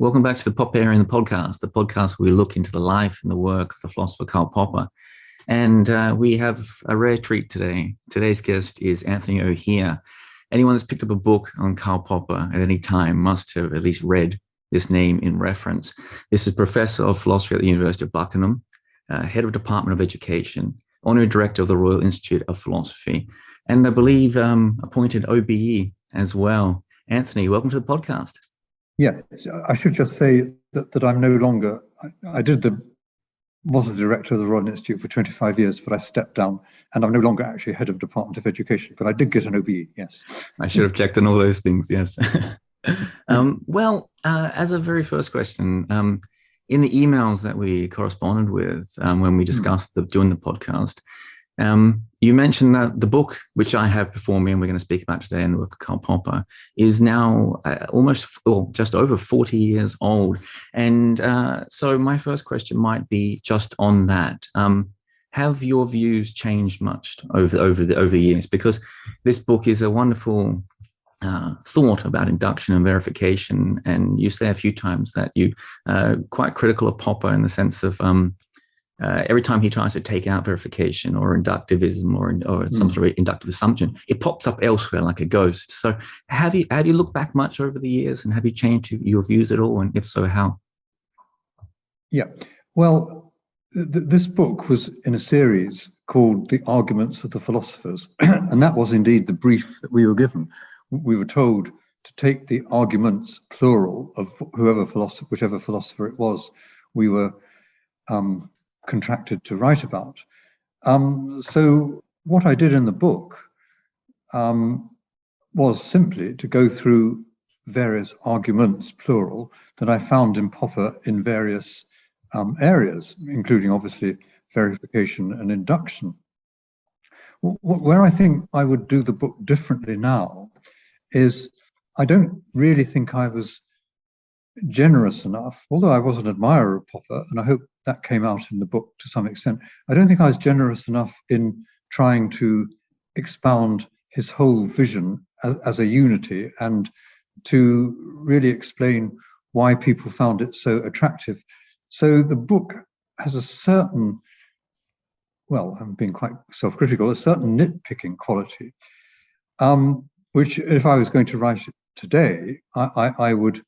Welcome back to the Popperian Podcast, the podcast where we look into the life and the work of the philosopher Karl Popper. And we have a rare treat today. Today's guest is Anthony O'Hare. Anyone that's picked up a book on Karl Popper at any time must have at least read this name in reference. This is Professor of Philosophy at the University of Buckingham, Head of Department of Education, Honorary Director of the Royal Institute of Philosophy, and I believe appointed OBE as well. Anthony, welcome to the podcast. Yeah, I should just say that I'm no longer, was the director of the Royal Institute for 25 years, but I stepped down and I'm no longer actually head of Department of Education, but I did get an OBE, yes. I should have checked on all those things, yes. As a very first question, in the emails that we corresponded with when we discussed doing the podcast, you mentioned that the book, which I have before me and we're going to speak about today, and the work of Karl Popper, is now just over 40 years old. And so my first question might be just on that. Have your views changed much over the years? Because this book is a wonderful thought about induction and verification. And you say a few times that you quite critical of Popper in the sense of every time he tries to take out verification or inductivism or some sort of inductive assumption, it pops up elsewhere like a ghost. So have you looked back much over the years, and have you changed your views at all? And if so, how? Yeah, well, this book was in a series called The Arguments of the Philosophers. And that was indeed the brief that we were given. We were told to take the arguments, plural, of whichever philosopher it was we were contracted to write about. So what I did in the book was simply to go through various arguments, plural, that I found in Popper in various areas, including obviously verification and induction. Where I think I would do the book differently now is I don't really think I was generous enough, although I was an admirer of Popper, and I hope that came out in the book to some extent. I don't think I was generous enough in trying to expound his whole vision as a unity and to really explain why people found it so attractive. So the book has a certain, well, I'm being quite self-critical, a certain nitpicking quality, which if I was going to write it today, I would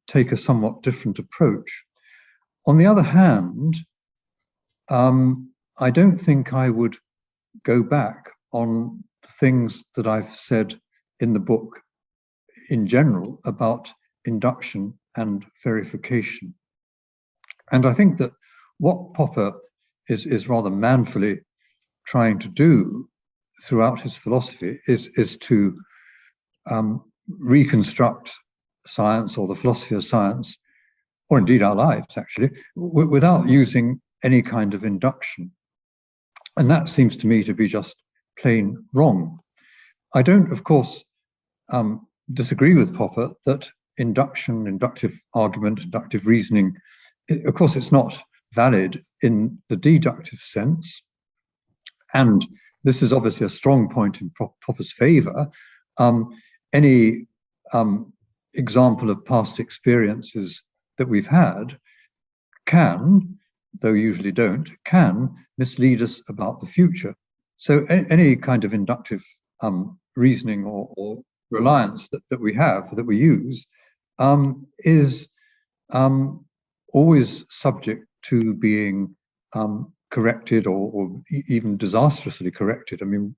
take a somewhat different approach. On the other hand, I don't think I would go back on the things that I've said in the book in general about induction and verification. And I think that what Popper is rather manfully trying to do throughout his philosophy is to reconstruct science, or the philosophy of science, or indeed our lives actually, without using any kind of induction. And that seems to me to be just plain wrong. I don't, of course, disagree with Popper that induction, inductive argument, inductive reasoning, of course, it's not valid in the deductive sense. And this is obviously a strong point in Popper's favor. Any example of past experiences that we've had can, though usually don't, can mislead us about the future. So any kind of inductive reasoning or reliance that we have, that we use, is always subject to being corrected or even disastrously corrected. I mean,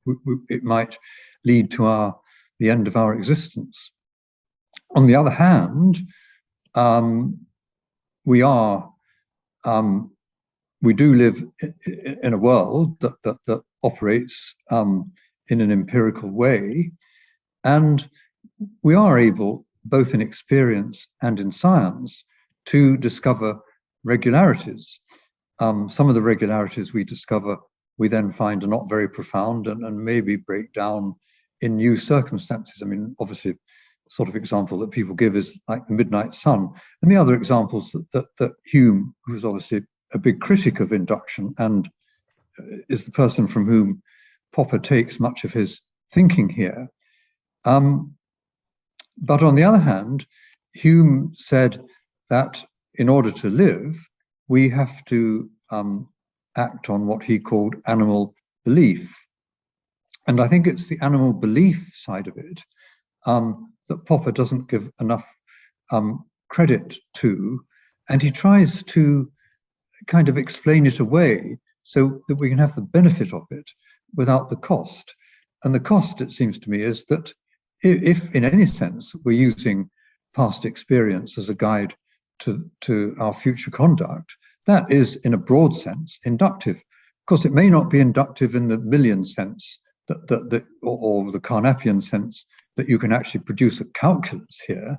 it might lead to the end of our existence. On the other hand, we do live in a world that operates in an empirical way, and we are able, both in experience and in science, to discover regularities. Some of the regularities we discover, we then find are not very profound and maybe break down in new circumstances. I mean, obviously, sort of example that people give is like the midnight sun. And the other examples that Hume, who's obviously a big critic of induction and is the person from whom Popper takes much of his thinking here. But on the other hand, Hume said that in order to live, we have to act on what he called animal belief. And I think it's the animal belief side of it that Popper doesn't give enough credit to, and he tries to kind of explain it away so that we can have the benefit of it without the cost. And the cost, it seems to me, is that if in any sense we're using past experience as a guide to our future conduct, that is, in a broad sense, inductive. Of course, it may not be inductive in the million sense or the Carnapian sense that you can actually produce a calculus here.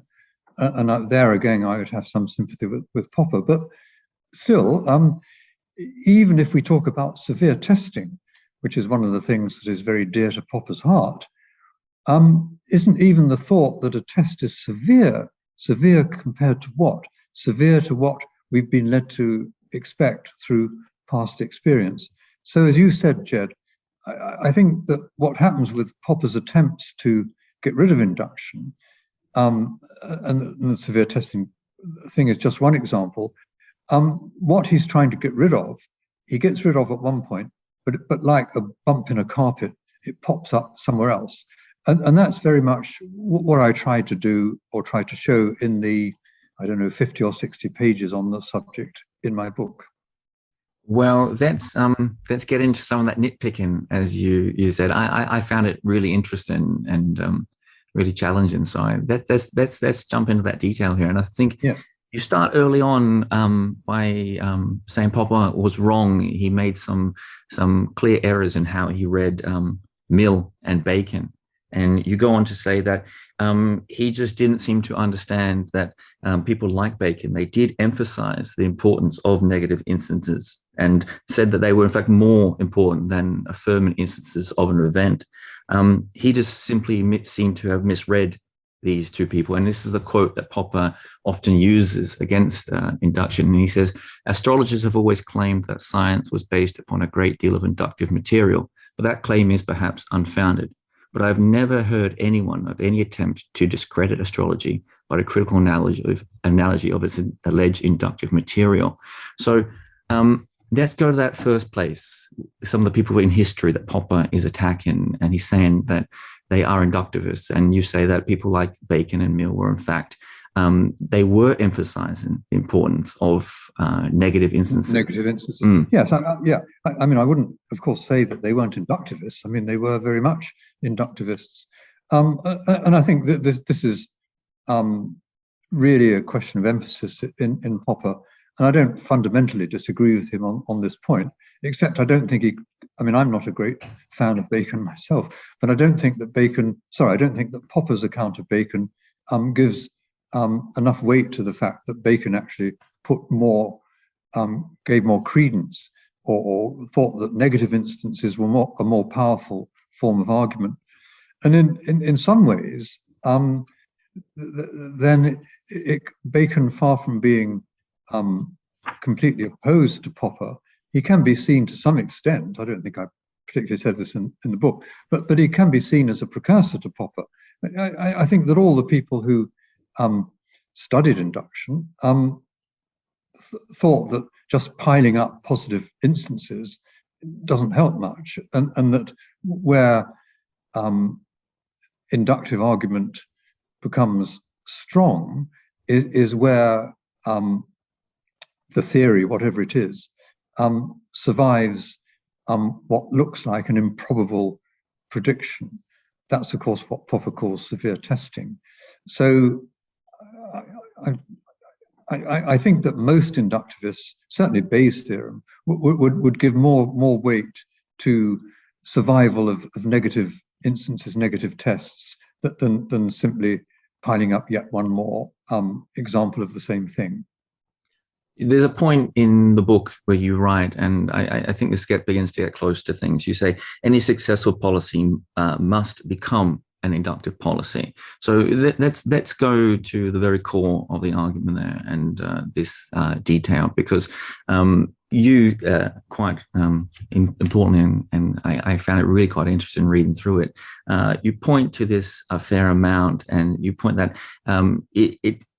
And there again, I would have some sympathy with Popper. But still, even if we talk about severe testing, which is one of the things that is very dear to Popper's heart, isn't even the thought that a test is severe compared to what? Severe to what we've been led to expect through past experience. So as you said, Jed, I think that what happens with Popper's attempts to get rid of induction, and the severe testing thing is just one example, what he's trying to get rid of, he gets rid of at one point, but like a bump in a carpet, it pops up somewhere else. And that's very much what I tried to do or try to show in the, 50 or 60 pages on the subject in my book. Well, let's get into some of that nitpicking, as you said. I found it really interesting and really challenging. So let's jump into that detail here. And I think you start early on by saying Popper was wrong. He made some clear errors in how he read Mill and Bacon. And you go on to say that he just didn't seem to understand that people like Bacon, they did emphasize the importance of negative instances and said that they were in fact more important than affirming instances of an event. He just simply seemed to have misread these two people. And this is the quote that Popper often uses against induction. And he says, astrologers have always claimed that science was based upon a great deal of inductive material, but that claim is perhaps unfounded. But I've never heard anyone of any attempt to discredit astrology by a critical analogy of its alleged inductive material. So let's go to that first place. Some of the people in history that Popper is attacking, and he's saying that they are inductivists. And you say that people like Bacon and Mill were, in fact, they were emphasizing the importance of negative instances. Negative instances. Yes, I mean, I wouldn't, of course, say that they weren't inductivists. I mean, they were very much inductivists. And I think that this is really a question of emphasis in Popper. And I don't fundamentally disagree with him on this point, except I don't think I'm not a great fan of Bacon myself, but I don't think that Popper's account of Bacon gives enough weight to the fact that Bacon actually gave more credence or thought that negative instances were a more powerful form of argument. And in some ways, Bacon, far from being completely opposed to Popper, he can be seen to some extent, I don't think I particularly said this in the book, but he can be seen as a precursor to Popper. I think that all the people who studied induction thought that just piling up positive instances doesn't help much, and that where inductive argument becomes strong is where the theory, whatever it is, survives what looks like an improbable prediction. That's, of course, what Popper calls severe testing. So I think that most inductivists, certainly Bayes' theorem, would give more weight to survival of negative instances, negative tests, than simply piling up yet one more example of the same thing. There's a point in the book where you write, and I think this begins to get close to things. You say, any successful policy must become an inductive policy. So let's go to the very core of the argument there and this detail, because you quite importantly, and I found it really quite interesting reading through it, you point to this a fair amount, and you point that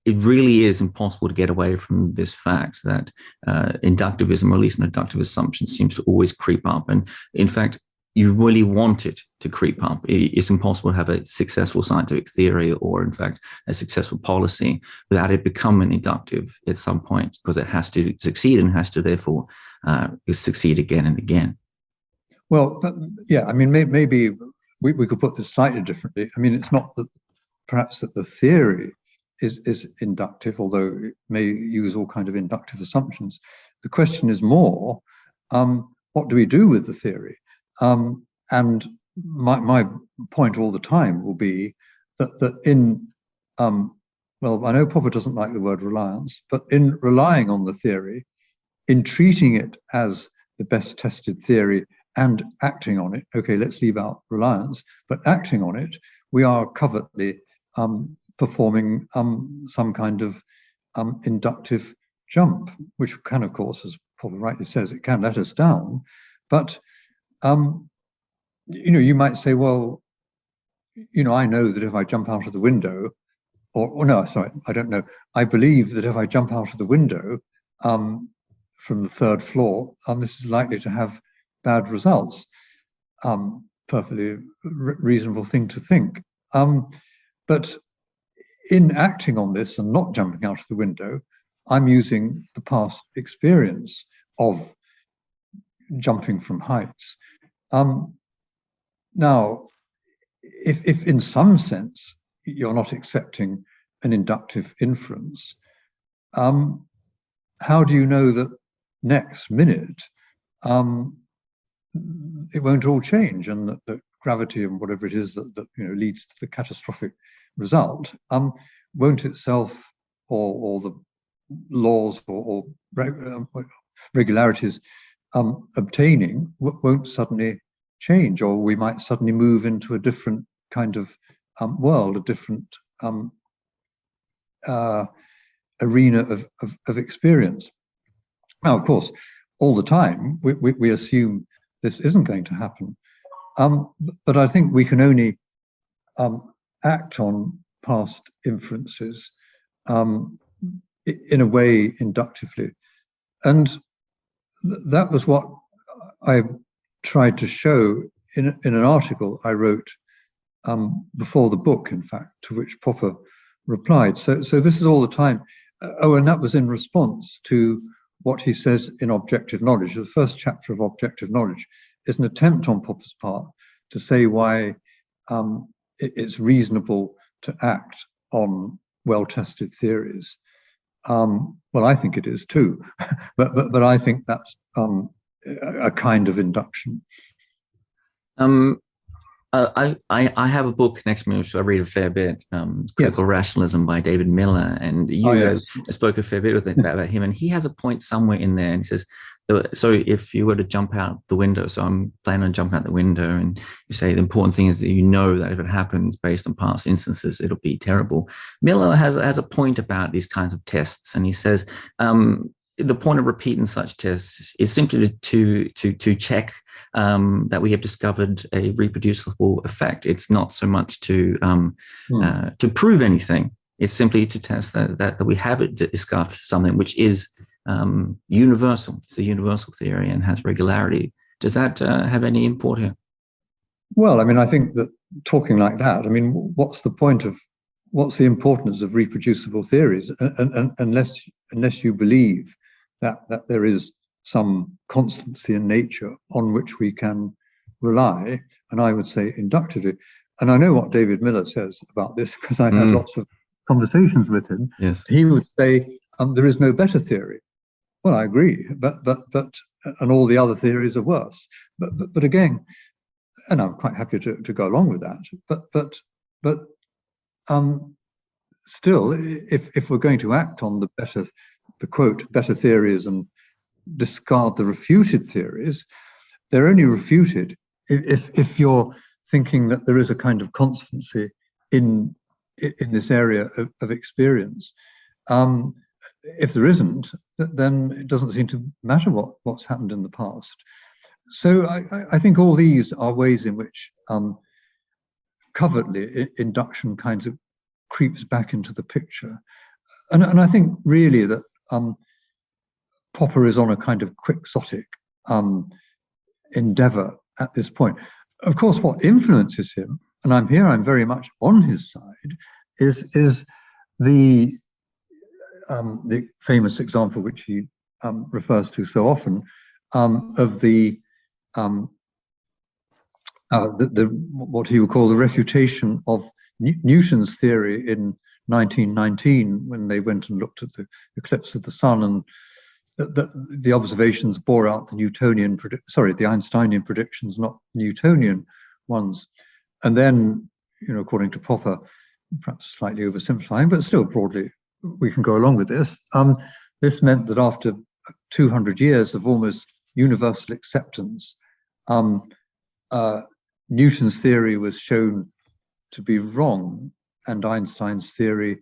it really is impossible to get away from this fact that inductivism, or at least an inductive assumption, seems to always creep up. And in fact, you really want it to creep up. It's impossible to have a successful scientific theory, or in fact, a successful policy, without it becoming inductive at some point, because it has to succeed and has to therefore succeed again and again. Well, yeah, I mean, maybe we could put this slightly differently. I mean, it's not that perhaps that the theory is inductive, although it may use all kind of inductive assumptions. The question is more, what do we do with the theory? And my point all the time will be that in, well, I know Popper doesn't like the word reliance, but in relying on the theory, in treating it as the best tested theory and acting on it, okay, let's leave out reliance, but acting on it, we are covertly performing some kind of inductive jump, which can, of course, as Popper rightly says, it can let us down. But, you know, you might say, well, you know, I know that if I jump out of the window, or no, sorry, I don't know. I believe that if I jump out of the window from the third floor, this is likely to have bad results. Perfectly reasonable thing to think. But in acting on this and not jumping out of the window, I'm using the past experience of jumping from heights. Now, if in some sense you're not accepting an inductive inference, how do you know that next minute it won't all change, and that gravity and whatever it is that you know leads to the catastrophic result won't itself, or the laws or regularities obtaining won't suddenly change, or we might suddenly move into a different kind of world, a different arena of experience. Now, of course, all the time we assume this isn't going to happen, but I think we can only act on past inferences in a way inductively, and that was what I tried to show in an article I wrote before the book, in fact, to which Popper replied. So this is all the time. Oh, and that was in response to what he says in Objective Knowledge. The first chapter of Objective Knowledge is an attempt on Popper's part to say why it's reasonable to act on well-tested theories. Well, I think it is too, but I think that's a kind of induction. I have a book next to me which I read a fair bit, Critical Rationalism by David Miller, and you spoke a fair bit about him, and he has a point somewhere in there, and he says, so if you were to jump out the window, so I'm planning on jumping out the window, and you say the important thing is that you know that if it happens based on past instances, it'll be terrible. Miller has a point about these kinds of tests, and he says the point of repeating such tests is simply to check that we have discovered a reproducible effect. It's not so much to prove anything. It's simply to test that we have discovered something which is universal. It's a universal theory and has regularity. Does that have any import here? Well, I mean, I think that talking like that, I mean, what's the importance of reproducible theories unless you believe that there is some constancy in nature on which we can rely, and I would say inductively. And I know what David Miller says about this because I had lots of conversations with him. Yes. He would say there is no better theory. Well, I agree, but and all the other theories are worse. But again, and I'm quite happy to go along with that. But still, if we're going to act on the quote better theories and discard the refuted theories, they're only refuted if you're thinking that there is a kind of constancy in this area of experience. If there isn't, then it doesn't seem to matter what's happened in the past. So I think all these are ways in which covertly induction kind of creeps back into the picture. And I think really that Popper is on a kind of quixotic endeavor at this point. Of course, what influences him, and I'm very much on his side, is the famous example which he refers to so often of the what he would call the refutation of Newton's theory in 1919, when they went and looked at the eclipse of the sun, and the observations bore out the the Einsteinian predictions, not Newtonian ones. And then, according to Popper, perhaps slightly oversimplifying, but still broadly, we can go along with this. This meant that after 200 years of almost universal acceptance, Newton's theory was shown to be wrong, and Einstein's theory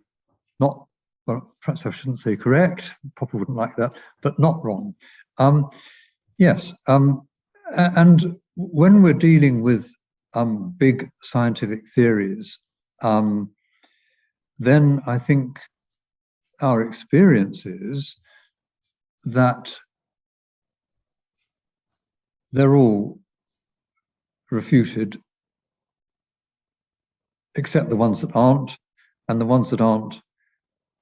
not, well, perhaps I shouldn't say correct, Popper wouldn't like that, but not wrong. Yes, and when we're dealing with big scientific theories, then I think our experience is that they're all refuted, except the ones that aren't, and the ones that aren't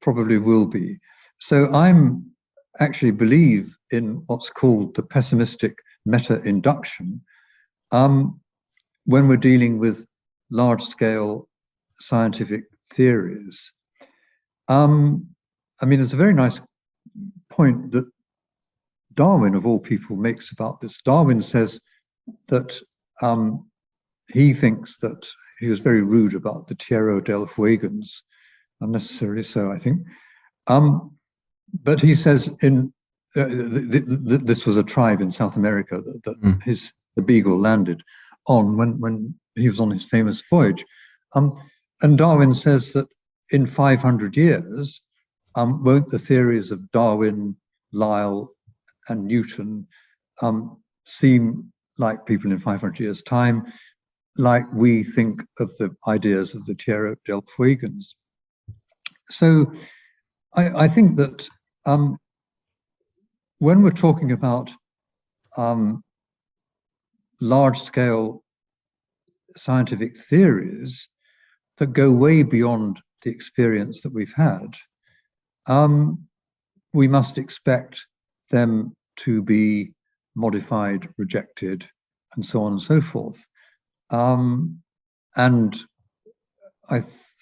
probably will be. So I'm actually believe in what's called the pessimistic meta-induction when we're dealing with large-scale scientific theories. There's a very nice point that Darwin, of all people, makes about this. Darwin says that he thinks that he was very rude about the Tierra del Fuegans, unnecessarily so, I think. But he says this was a tribe in South America that the Beagle landed on when he was on his famous voyage. And Darwin says that in 500 years, won't the theories of Darwin, Lyell, and Newton seem like people in 500 years' time, like we think of the ideas of the Tierra del Fuegans. So I think that when we're talking about large-scale scientific theories that go way beyond the experience that we've had, we must expect them to be modified, rejected, and so on and so forth.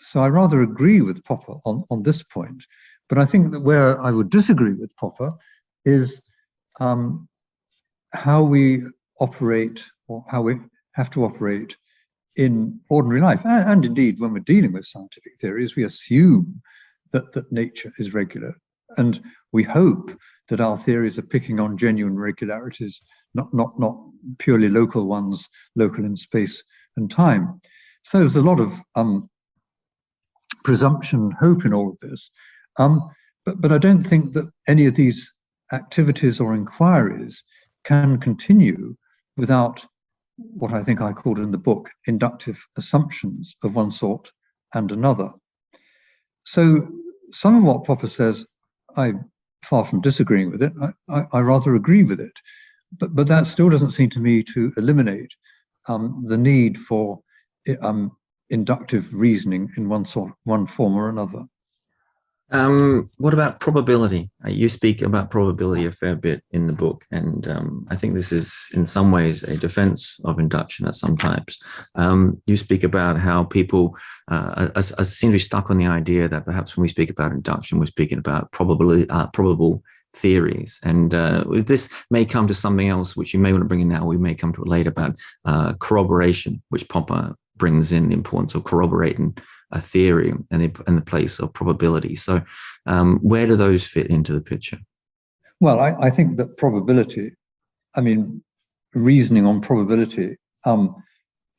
So I rather agree with Popper on this point, but I think that where I would disagree with Popper is how we operate, or how we have to operate in ordinary life. And indeed, when we're dealing with scientific theories, we assume that nature is regular, and we hope that our theories are picking on genuine regularities, not purely local ones, local in space and time. So there's a lot of presumption, hope in all of this. But I don't think that any of these activities or inquiries can continue without what I think I called in the book inductive assumptions of one sort and another. So some of what Popper says, I, far from disagreeing with it, I rather agree with it. But that still doesn't seem to me to eliminate the need for inductive reasoning in one form or another. What about probability? You speak about probability a fair bit in the book, and I think this is in some ways a defense of induction at some times. You speak about how people seem to be stuck on the idea that perhaps when we speak about induction, we're speaking about probable theories. And this may come to something else, which you may want to bring in now. We may come to it later, about corroboration, which Popper brings in the importance of corroborating a theory and the place of probability. So where do those fit into the picture? Well, I think that probability, reasoning on probability,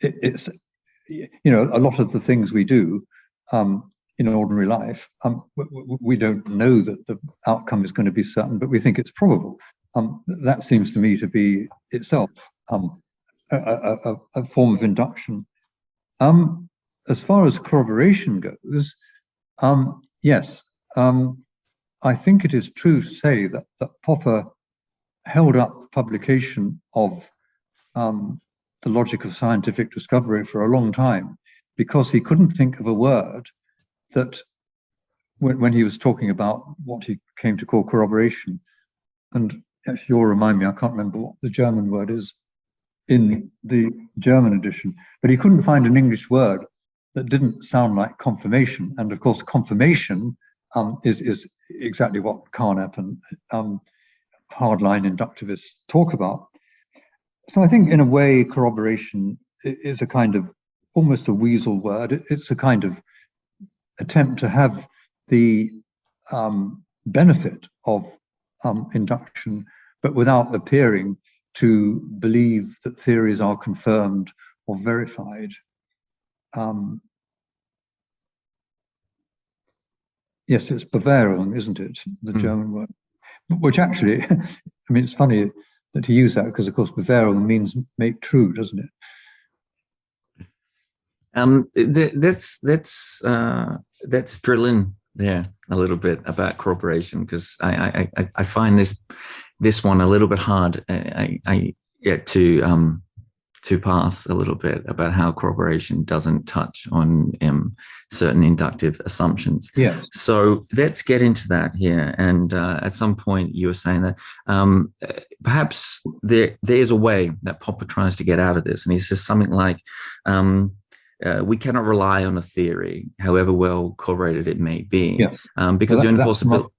it's, a lot of the things we do in ordinary life, we don't know that the outcome is going to be certain, but we think it's probable. That seems to me to be itself a form of induction. As far as corroboration goes, yes, I think it is true to say that Popper held up the publication of the logic of scientific discovery for a long time, because he couldn't think of a word that, when he was talking about what he came to call corroboration, and actually you'll remind me, I can't remember what the German word is in the German edition, but he couldn't find an English word that didn't sound like confirmation. And of course, confirmation is exactly what Carnap and hardline inductivists talk about. So I think in a way, corroboration is a kind of almost a weasel word. It's a kind of attempt to have the benefit of induction, but without appearing to believe that theories are confirmed or verified. Yes, it's Bavarian, isn't it? The German word, which actually, I mean, it's funny that he used that, because of course Bavarian means make true, doesn't it? Let's drill in there a little bit about corroboration, because I find this one a little bit hard. I get to pass a little bit about how corroboration doesn't touch on certain inductive assumptions. Yes. So let's get into that here. And at some point you were saying that perhaps there's a way that Popper tries to get out of this. And he says something like, we cannot rely on a theory, however well corroborated it may be, yes. Because the only possibility...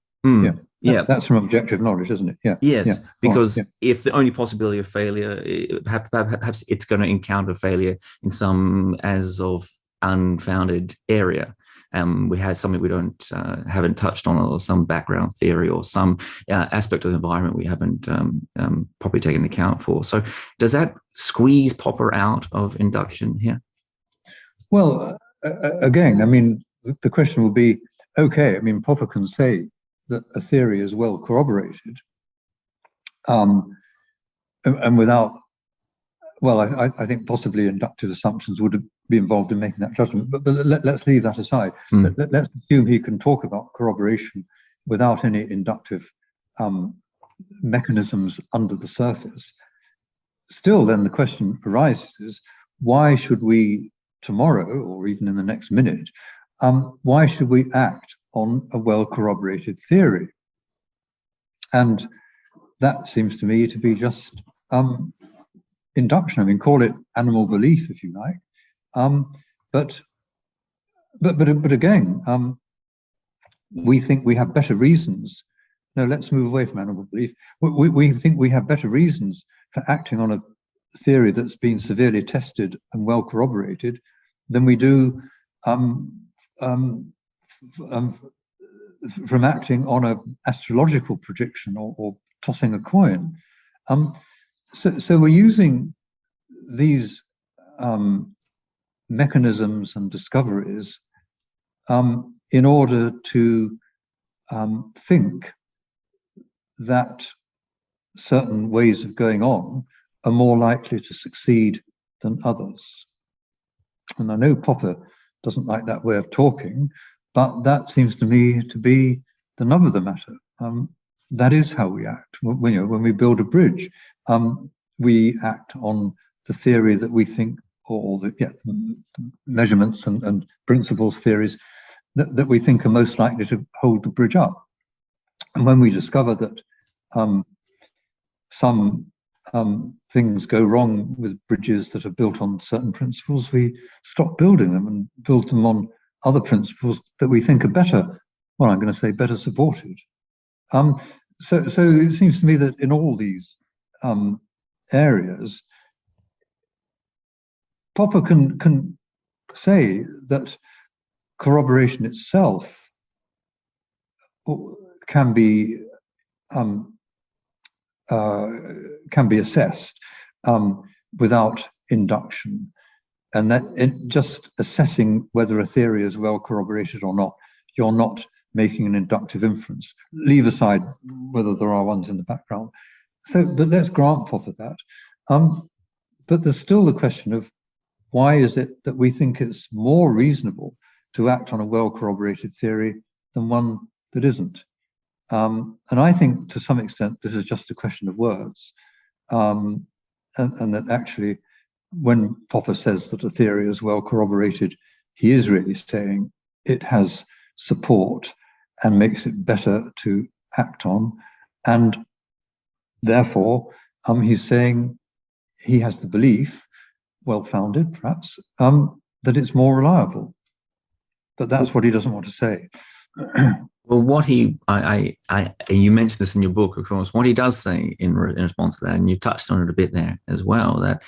That's from objective knowledge, isn't it? Yeah. Yes, yeah. because if the only possibility of failure, perhaps it's going to encounter failure in some as of unfounded area. We have something we haven't touched on, or some background theory, or some aspect of the environment we haven't properly taken account for. So does that squeeze Popper out of induction here? Well, again, I mean, the question will be, okay, I mean, Popper can say that a theory is well corroborated, and without, well, I think possibly inductive assumptions would be involved in making that judgment, but let's leave that aside. Let's assume he can talk about corroboration without any inductive mechanisms under the surface. Still, then the question arises, why should we tomorrow, or even in the next minute, why should we act on a well-corroborated theory? And that seems to me to be just induction. I mean, call it animal belief if you like. But again, we think we have better reasons. No, let's move away from animal belief. We think we have better reasons for acting on a theory that's been severely tested and well corroborated than we do from acting on an astrological prediction or tossing a coin. So we're using these mechanisms and discoveries in order to think that certain ways of going on are more likely to succeed than others. And I know Popper doesn't like that way of talking, but that seems to me to be the nub of the matter. That is how we act. When we build a bridge, we act on the theory that we think, or the measurements and principles theories that we think are most likely to hold the bridge up. And when we discover that some things go wrong with bridges that are built on certain principles, we stop building them and build them on other principles that we think are better, well, I'm going to say better supported. So it seems to me that in all these areas, Popper can say that corroboration itself can be assessed without induction, and that just assessing whether a theory is well corroborated or not, you're not making an inductive inference. Leave aside whether there are ones in the background. But let's grant Popper that. But there's still the question of why is it that we think it's more reasonable to act on a well corroborated theory than one that isn't. And I think to some extent this is just a question of words, and that actually when Popper says that a theory is well corroborated, he is really saying it has support and makes it better to act on, and therefore he's saying he has the belief, well-founded perhaps, that it's more reliable. But that's what he doesn't want to say. Well, what and you mentioned this in your book, of course, what he does say in response to that, and you touched on it a bit there as well, that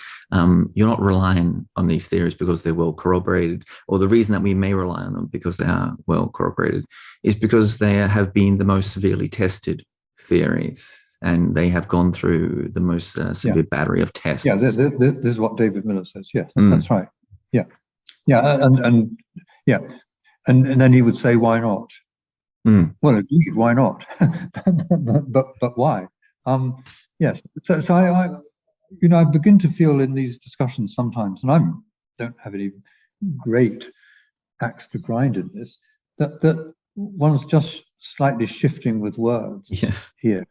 you're not relying on these theories because they're well corroborated, or the reason that we may rely on them because they are well corroborated is because they have been the most severely tested theories, and they have gone through the most severe battery of tests. Yeah, this is what David Miller says. Yes, that's right. Yeah, and then he would say, why not? Well, indeed, why not? but why? Yes. So I begin to feel in these discussions sometimes, and I don't have any great axe to grind in this, that one's just slightly shifting with words. Yes. Here.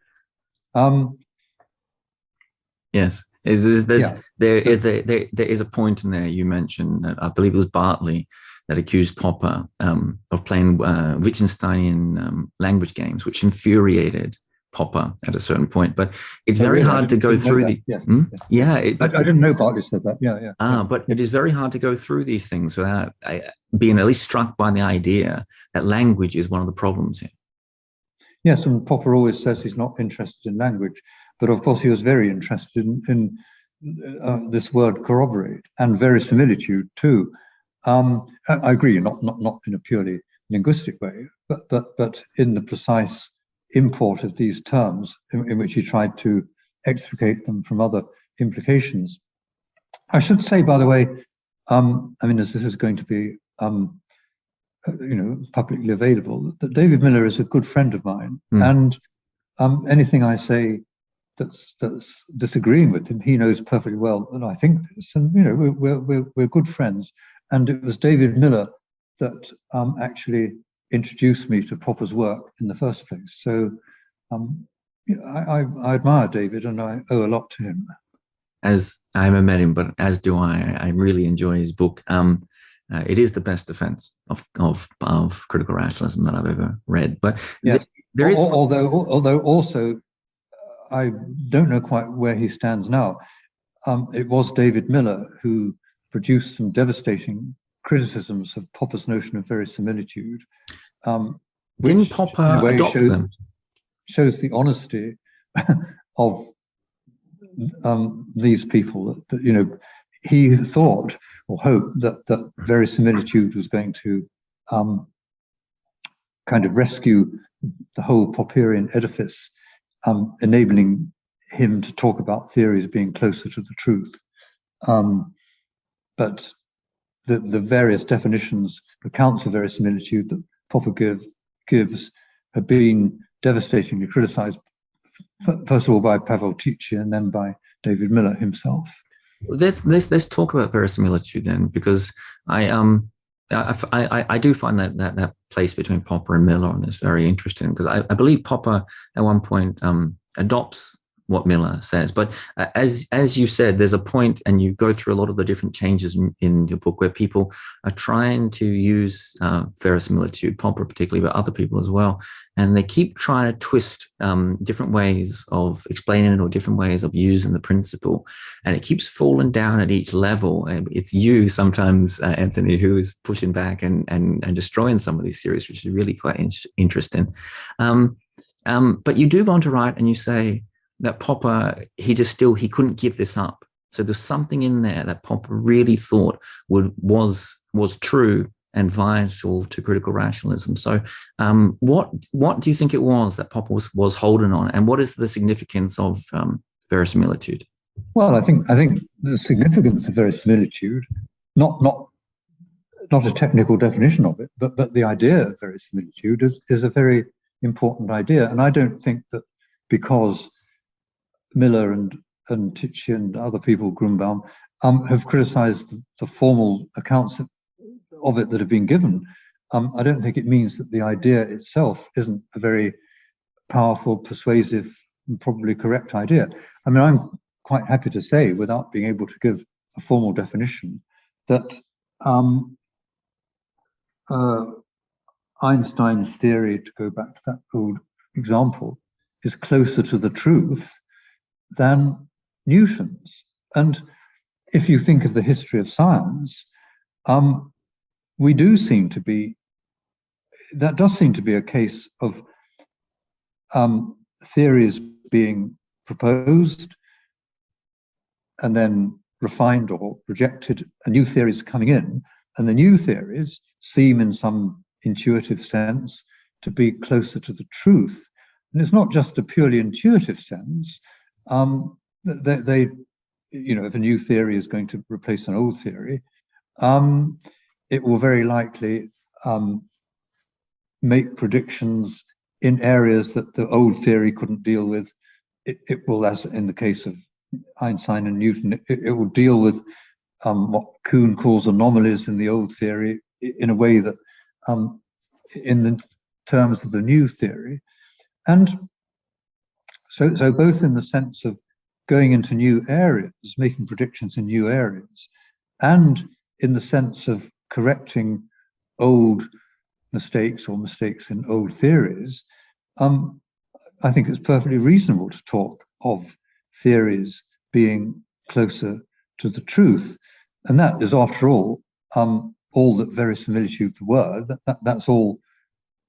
Yes. There is a point in there you mentioned that I believe it was Bartley that accused Popper of playing Wittgensteinian language games, which infuriated Popper at a certain point. But it's very hard to go through the. I didn't know Bartley said that. Yeah. But it is very hard to go through these things without being at least struck by the idea that language is one of the problems here. Yes, and Popper always says he's not interested in language, but of course he was very interested in this word corroborate and verisimilitude too. I agree, not in a purely linguistic way, but in the precise import of these terms in which he tried to extricate them from other implications. I should say, by the way, as this is going to be publicly available, that David Miller is a good friend of mine, and anything I say that's disagreeing with him, he knows perfectly well that I think this, and we're good friends. And it was David Miller that actually introduced me to Popper's work in the first place. So I admire David, and I owe a lot to him. As I haven't met him, but as do I. I really enjoy his book. It is the best defense of critical rationalism that I've ever read. But yes, although also I don't know quite where he stands now. It was David Miller who produced some devastating criticisms of Popper's notion of verisimilitude. Didn't Popper adopt them? Shows the honesty of these people. That he thought or hoped that verisimilitude was going to kind of rescue the whole Popperian edifice, enabling him to talk about theories being closer to the truth. But the various definitions, accounts of verisimilitude that Popper gives have been devastatingly criticized, first of all by Pavel Tychy and then by David Miller himself. Let's talk about verisimilitude then, because I do find that place between Popper and Miller on this very interesting, because I believe Popper at one point adopts what Miller says. But as you said, there's a point, and you go through a lot of the different changes in your book where people are trying to use verisimilitude, Popper particularly, but other people as well, and they keep trying to twist different ways of explaining it or different ways of using the principle, and it keeps falling down at each level. And it's you sometimes, Anthony, who is pushing back and destroying some of these theories, which is really quite interesting. But you do go on to write, and you say that Popper, he couldn't give this up. So there's something in there that Popper really thought was true and vital to critical rationalism. So what do you think it was that Popper was holding on, and what is the significance of verisimilitude? Well, I think the significance of verisimilitude, not a technical definition of it, but the idea of verisimilitude is a very important idea. And I don't think that because Miller and Tychy and other people, Grunbaum, have criticized the formal accounts of it that have been given, I don't think it means that the idea itself isn't a very powerful, persuasive, and probably correct idea. I mean, I'm quite happy to say, without being able to give a formal definition, that Einstein's theory, to go back to that old example, is closer to the truth than Newton's. And if you think of the history of science, we do seem to be, that does seem to be a case of theories being proposed and then refined or rejected, and new theories coming in, and the new theories seem in some intuitive sense to be closer to the truth. And it's not just a purely intuitive sense. They, you know, if a new theory is going to replace an old theory, it will very likely make predictions in areas that the old theory couldn't deal with. It will, as in the case of Einstein and Newton, it will deal with what Kuhn calls anomalies in the old theory in a way that, in the terms of the new theory. And so both in the sense of going into new areas, making predictions in new areas, and in the sense of correcting old mistakes or mistakes in old theories, I think it's perfectly reasonable to talk of theories being closer to the truth. And that is, after all that verisimilitude, the word, that's all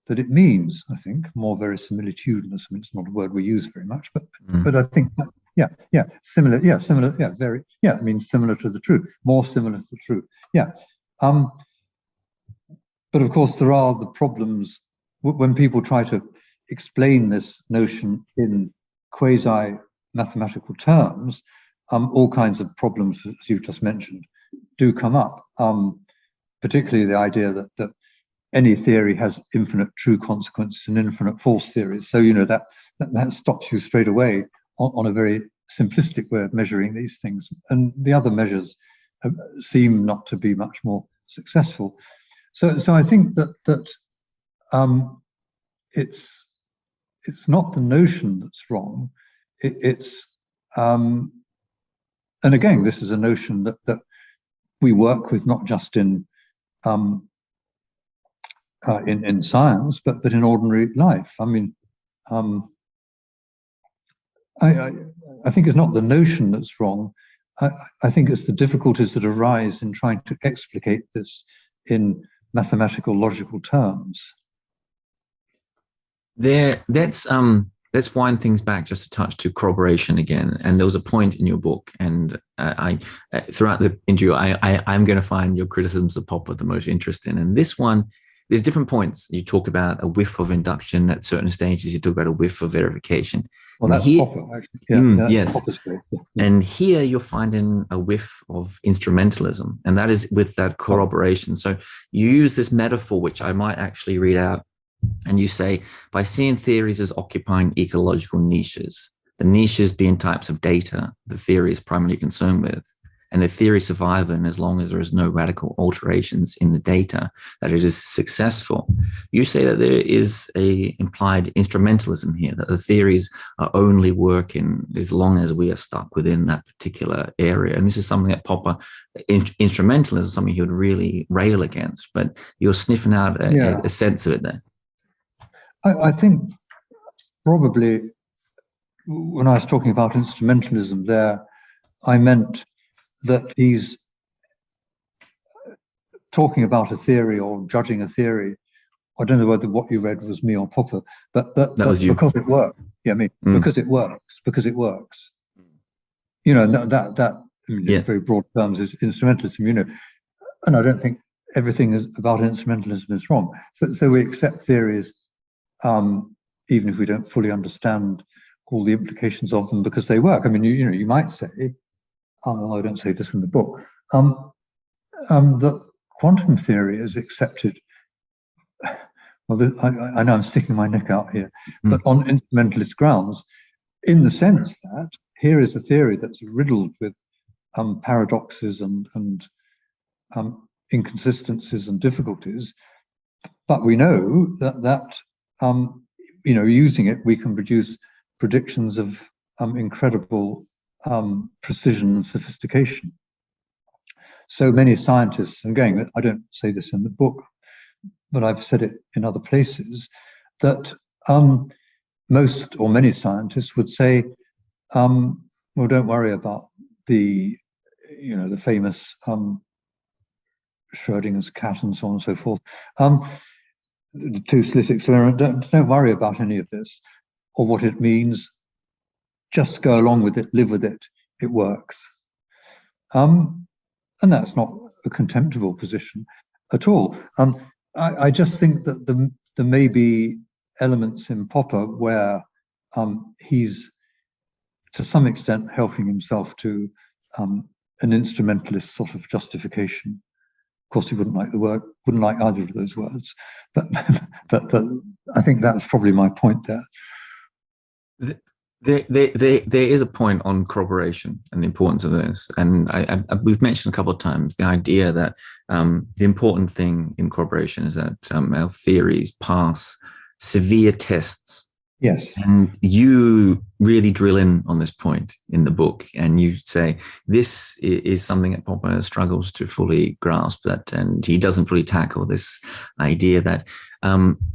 that it means, I think. More verisimilitudinous. I mean, it's not a word we use very much, but I think that, similar, it means similar to the truth, more similar to the truth. But of course, there are the problems when people try to explain this notion in quasi-mathematical terms. All kinds of problems, as you've just mentioned, do come up, particularly the idea that any theory has infinite true consequences and infinite false theories. So, you know, that stops you straight away on a very simplistic way of measuring these things. And the other measures seem not to be much more successful. So I think that it's not the notion that's wrong. It's and again, this is a notion that we work with not just in science, but in ordinary life. I mean, I think it's not the notion that's wrong. I think it's the difficulties that arise in trying to explicate this in mathematical, logical terms. Let's wind things back just a touch to corroboration again. And there was a point in your book, and I throughout the interview, I'm going to find your criticisms of Popper the most interesting. And this one, there's different points. You talk about a whiff of induction at certain stages. You talk about a whiff of verification. Well, that's here, Popper, actually. Yes. Popper's great. And here you're finding a whiff of instrumentalism, and that is with that corroboration. So you use this metaphor, which I might actually read out. And you say, by seeing theories as occupying ecological niches, the niches being types of data the theory is primarily concerned with, and the theory surviving as long as there is no radical alterations in the data, that it is successful. You say that there is a implied instrumentalism here, that the theories are only working as long as we are stuck within that particular area. And this is something that Popper, instrumentalism, is something he would really rail against, but you're sniffing out a sense of it there. I think probably when I was talking about instrumentalism there, I meant that he's talking about a theory or judging a theory. I don't know whether what you read was me or Popper, but that was you. Because it worked. Because it works. You know, that in very broad terms is instrumentalism, you know, and I don't think everything about instrumentalism is wrong. So we accept theories even if we don't fully understand all the implications of them because they work. I mean, you might say, I don't say this in the book, that quantum theory is accepted. Well, I know I'm sticking my neck out here, but on instrumentalist grounds, in the sense that here is a theory that's riddled with paradoxes and inconsistencies and difficulties, But we know that using it, we can produce predictions of incredible precision and sophistication. So many scientists, and again, I don't say this in the book, but I've said it in other places, that most or many scientists would say, well, don't worry about the famous Schrodinger's cat and so on and so forth. The two-slit experiment, don't worry about any of this or what it means. Just go along with it, live with it, it works. And that's not a contemptible position at all. I just think that there may be elements in Popper where he's to some extent helping himself to an instrumentalist sort of justification. Of course, he wouldn't like either of those words, but I think that's probably my point there. There is a point on corroboration and the importance of this, and we've mentioned a couple of times the idea that the important thing in corroboration is that our theories pass severe tests. Yes. And you really drill in on this point in the book, and you say this is something that Popper struggles to fully grasp, that, and he doesn't fully tackle this idea that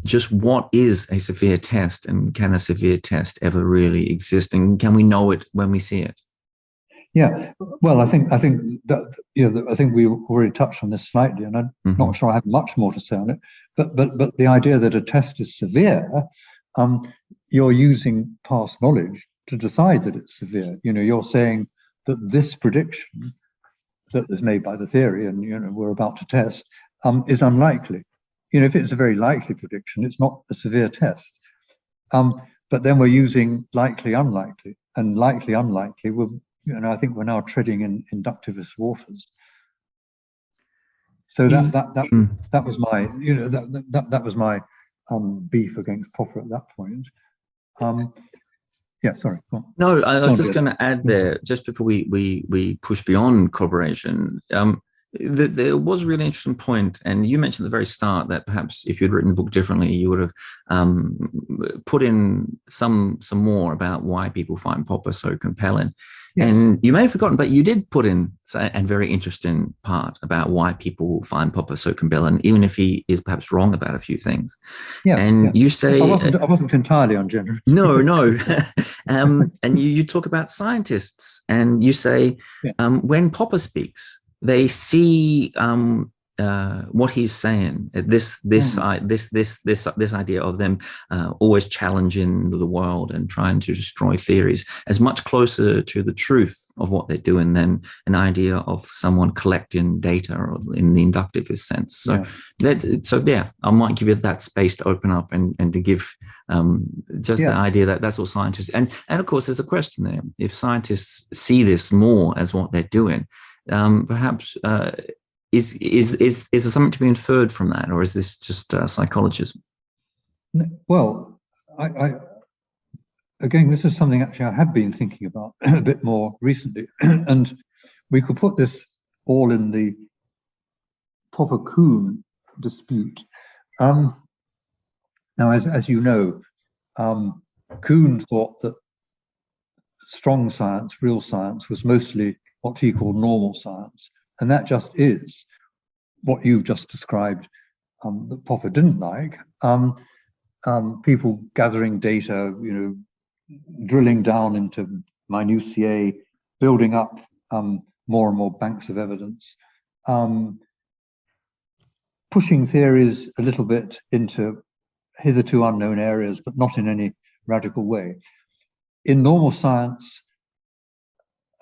just what is a severe test, and can a severe test ever really exist, and can we know it when we see it? Yeah, well, I think that I think we already touched on this slightly, and I'm not sure I have much more to say on it. But the idea that a test is severe, you're using past knowledge to decide that it's severe. You're saying that this prediction that is made by the theory, and we're about to test, is unlikely. If it's a very likely prediction, it's not a severe test. But then we're using likely, unlikely, and likely, unlikely. I think we're now treading in inductivist waters. So that was my that was my beef against Popper at that point. Yeah, sorry. No, I was just going to add there, just before we push beyond corroboration. There was a really interesting point, and you mentioned at the very start that perhaps if you'd written the book differently, you would have put in some more about why people find Popper so compelling. Yes. And you may have forgotten, but you did put in a very interesting part about why people find Popper so compelling, even if he is perhaps wrong about a few things. Yeah, and you say I wasn't entirely ungenerous. No. And you talk about scientists, and you say when Popper speaks, they see what he's saying. This idea of them always challenging the world and trying to destroy theories as much closer to the truth of what they're doing than an idea of someone collecting data, or in the inductivist sense. So I might give you that space to open up and to give the idea that that's what scientists and of course there's a question there. If scientists see this more as what they're doing, perhaps is there something to be inferred from that, or is this just psychologism? Well, I again, this is something actually I have been thinking about a bit more recently, and we could put this all in the Popper-Kuhn dispute. Now, as you know, Kuhn thought that strong science, real science, was mostly what he called normal science. And that just is what you've just described, that Popper didn't like. People gathering data, drilling down into minutiae, building up more and more banks of evidence, pushing theories a little bit into hitherto unknown areas, but not in any radical way. In normal science,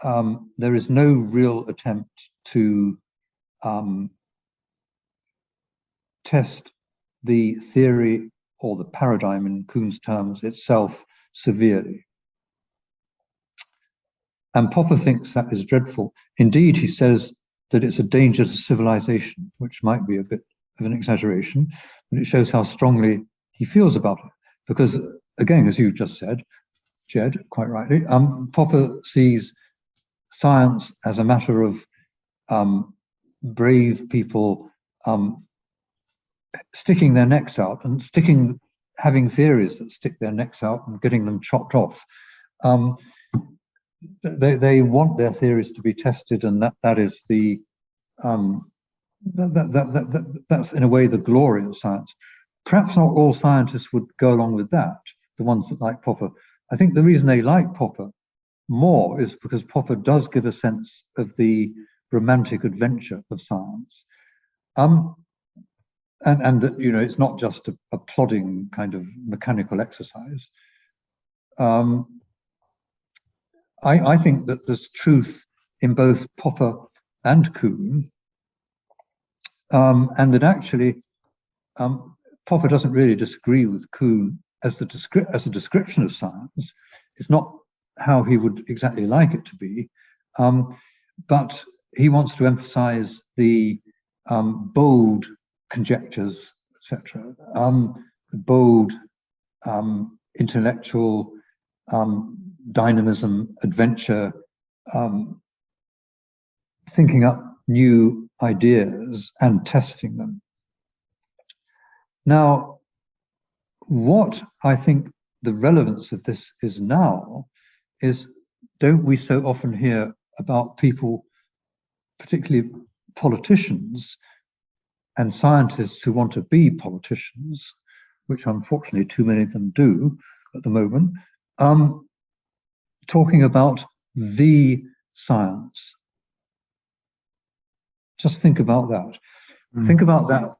there is no real attempt to test the theory or the paradigm, in Kuhn's terms, itself severely. And Popper thinks that is dreadful. Indeed, he says that it's a danger to civilization, which might be a bit of an exaggeration, but it shows how strongly he feels about it. Because, again, as you've just said, Jed, quite rightly, Popper sees science as a matter of brave people sticking their necks out and having theories that stick their necks out and getting them chopped off. They want their theories to be tested, and that is the that's in a way the glory of science. Perhaps not all scientists would go along with that, the ones that like Popper. I think the reason they like Popper more is because Popper does give a sense of the romantic adventure of science. And that, it's not just a plodding kind of mechanical exercise. I think that there's truth in both Popper and Kuhn, and that actually Popper doesn't really disagree with Kuhn as a description of science. It's not how he would exactly like it to be, but he wants to emphasize the bold conjectures, etc., the bold intellectual dynamism, adventure, thinking up new ideas and testing them. Now, what I think the relevance of this is now is, don't we so often hear about people, particularly politicians and scientists who want to be politicians, which unfortunately too many of them do at the moment, talking about the science. Just think about that. Think about that.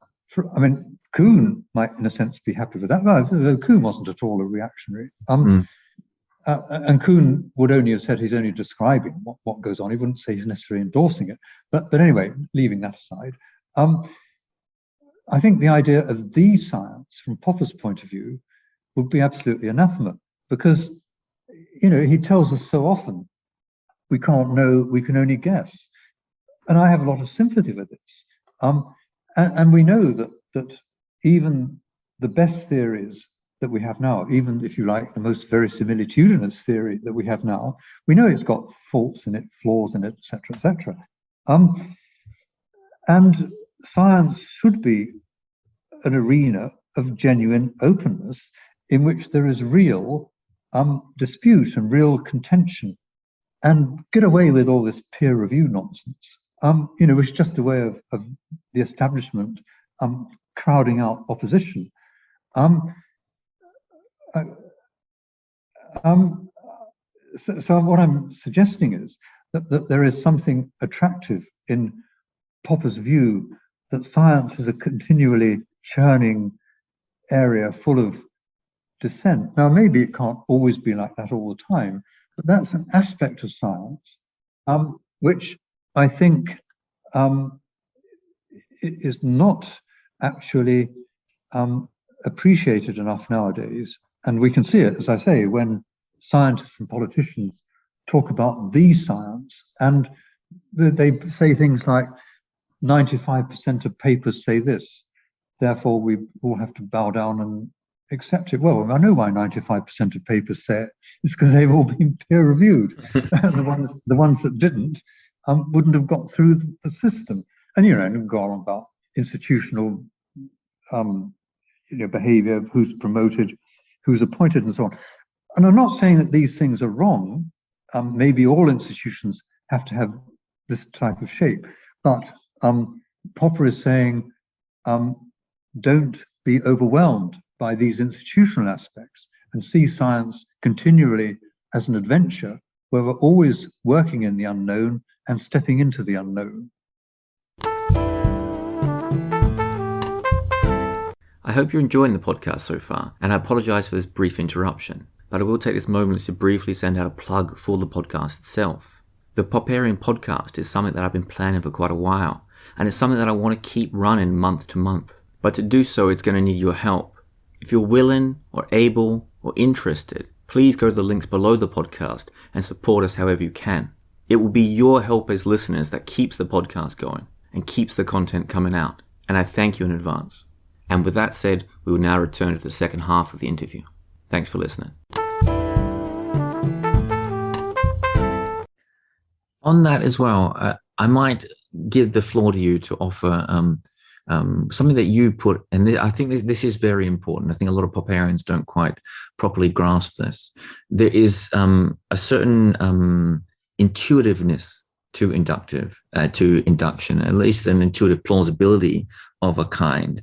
Kuhn might, in a sense, be happy with that. Well, though Kuhn wasn't at all a reactionary. And Kuhn would only have said he's only describing what goes on. He wouldn't say he's necessarily endorsing it. But anyway, leaving that aside, I think the idea of the science, from Popper's point of view, would be absolutely anathema, because he tells us so often we can't know, we can only guess. And I have a lot of sympathy with this. And we know that even the best theories that we have now, even if you like the most verisimilitudinous theory that we have now, we know it's got faults in it, flaws in it, etc., etc. And science should be an arena of genuine openness in which there is real dispute and real contention, and get away with all this peer review nonsense, which is just a way of the establishment crowding out opposition. So what I'm suggesting is that there is something attractive in Popper's view that science is a continually churning area full of dissent. Now, maybe it can't always be like that all the time, but that's an aspect of science which I think is not actually appreciated enough nowadays. And we can see it, as I say, when scientists and politicians talk about the science, and they say things like 95% of papers say this, therefore we all have to bow down and accept it. Well, I know why 95% of papers say it. It's because they've all been peer reviewed. the ones that didn't wouldn't have got through the system. And go on about institutional behavior, who's promoted, who's appointed, and so on. And I'm not saying that these things are wrong. Maybe all institutions have to have this type of shape, but Popper is saying, don't be overwhelmed by these institutional aspects and see science continually as an adventure where we're always working in the unknown and stepping into the unknown. I hope you're enjoying the podcast so far, and I apologize for this brief interruption, but I will take this moment to briefly send out a plug for the podcast itself. The Popperian Podcast is something that I've been planning for quite a while, and it's something that I want to keep running month to month. But to do so, it's going to need your help. If you're willing or able or interested, please go to the links below the podcast and support us however you can. It will be your help as listeners that keeps the podcast going and keeps the content coming out, and I thank you in advance. And with that said, we will now return to the second half of the interview. Thanks for listening. On that as well, I might give the floor to you to offer something that you put, and I think this is very important. I think a lot of Popperians don't quite properly grasp this. There is a certain intuitiveness to induction, at least an intuitive plausibility of a kind.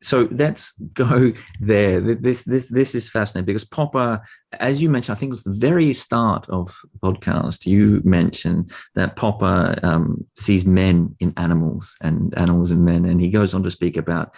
So let's go there. This is fascinating because Popper, as you mentioned, I think it was the very start of the podcast, you mentioned that Popper sees men in animals and animals in men. And he goes on to speak about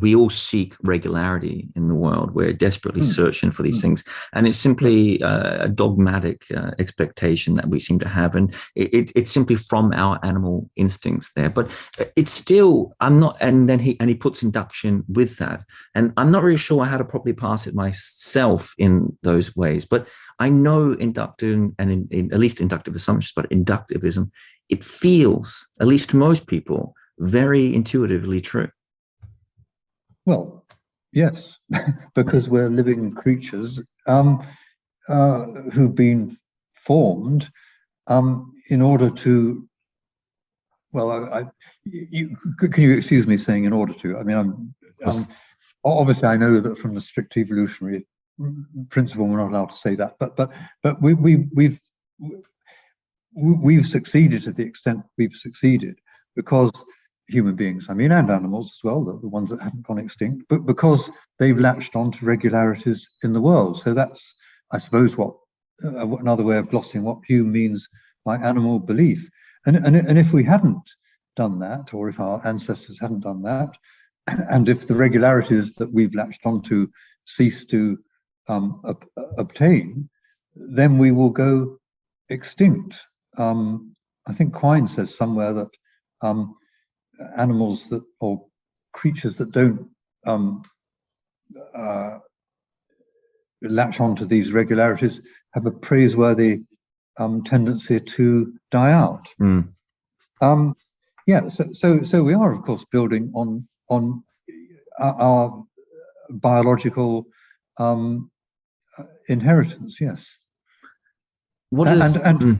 we all seek regularity in the world. We're desperately searching for these things. And it's simply a dogmatic expectation that we seem to have. And it's simply from our animal instincts there. But it's still, and then he puts induction with that. And I'm not really sure how to properly pass it myself in those ways, but I know induction and at least inductive assumptions, but inductivism, it feels, at least to most people, very intuitively true. Well, yes, because we're living creatures who've been formed in order to, well, can you excuse me saying in order to? I mean, obviously I know that from the strict evolutionary principle we're not allowed to say that, but we've succeeded to the extent we've succeeded because human beings, I mean, and animals as well, the ones that haven't gone extinct, but because they've latched on to regularities in the world. So that's, I suppose, what another way of glossing what Hume means by animal belief. And if we hadn't done that, or if our ancestors hadn't done that, and if the regularities that we've latched onto cease to obtain, then we will go extinct. I think Quine says somewhere that animals that, or creatures that don't latch onto these regularities have a praiseworthy tendency to die out. Yeah, so we are, of course, building on our biological inheritance. Yes. What is? Of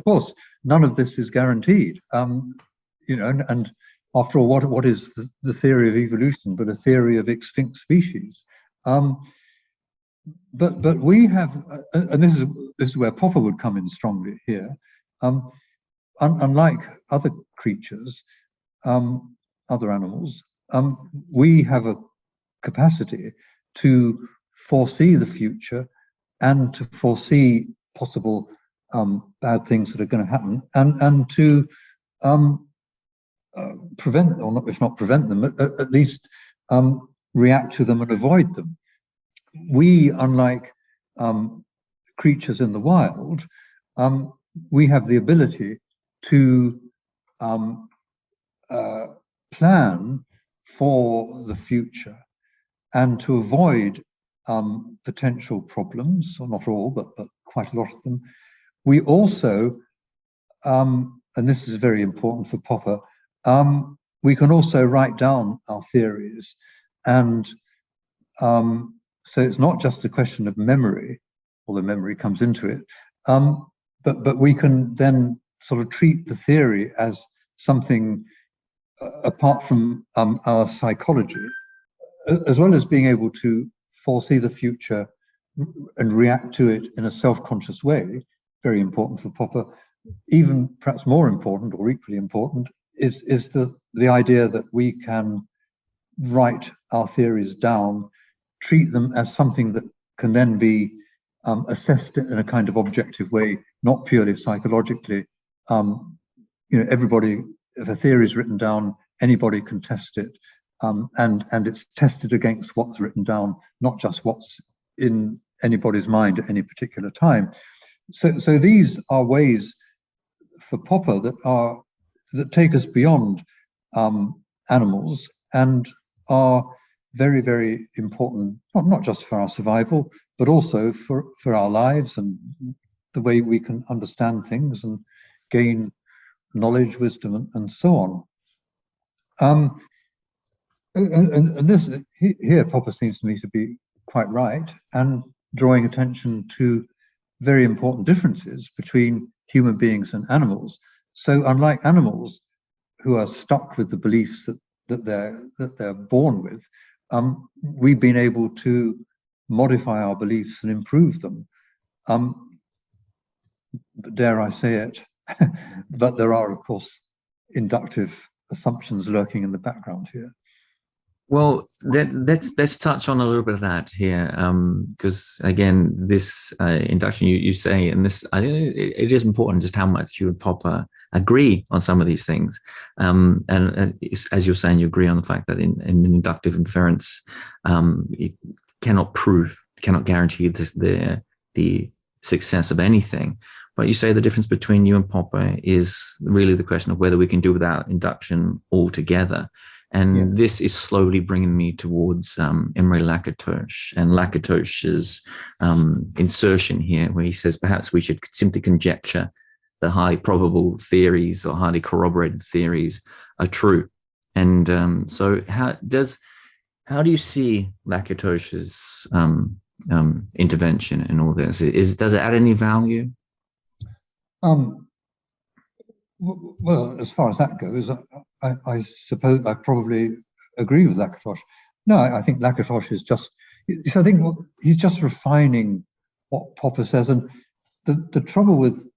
course, none of this is guaranteed. And after all, what is the theory of evolution but a theory of extinct species? But we have, and this is where Popper would come in strongly here. Unlike other creatures, other animals, we have a capacity to foresee the future and to foresee possible bad things that are going to happen, and to prevent, or not, if not prevent them, at least react to them and avoid them. We, unlike creatures in the wild, we have the ability to plan for the future and to avoid potential problems, or not all, but quite a lot of them. We also, and this is very important for Popper, we can also write down our theories, and so it's not just a question of memory, although memory comes into it, but we can then sort of treat the theory as something apart from our psychology, as well as being able to foresee the future and react to it in a self-conscious way. Very important for Popper. Even perhaps more important, or equally important, is the idea that we can write our theories down, treat them as something that can then be assessed in a kind of objective way, not purely psychologically. Everybody, if a theory is written down, anybody can test it, and it's tested against what's written down, not just what's in anybody's mind at any particular time. So these are ways for Popper that take us beyond animals and are very, very important, not just for our survival, but also for our lives and the way we can understand things and gain knowledge, wisdom, and so on. And this here, Popper seems to me to be quite right, and drawing attention to very important differences between human beings and animals. So unlike animals who are stuck with the beliefs that they're born with, we've been able to modify our beliefs and improve them. Dare I say it, but there are, of course, inductive assumptions lurking in the background here. Well, let's touch on a little bit of that here, because again, this induction you say, and this it is important just how much you and Popper agree on some of these things, and as you're saying, you agree on the fact that in inductive inference, it cannot guarantee the success of anything. But you say the difference between you and Popper is really the question of whether we can do without induction altogether. And this is slowly bringing me towards Imre Lakatos and Lakatos's insertion here, where he says perhaps we should simply conjecture the highly probable theories or highly corroborated theories are true. And so how do you see Lakatos's intervention in all this? Does it add any value? Well, as far as that goes, I suppose I probably agree with Lakatos. No, I think Lakatos is just, I think he's just refining what Popper says. And the trouble with,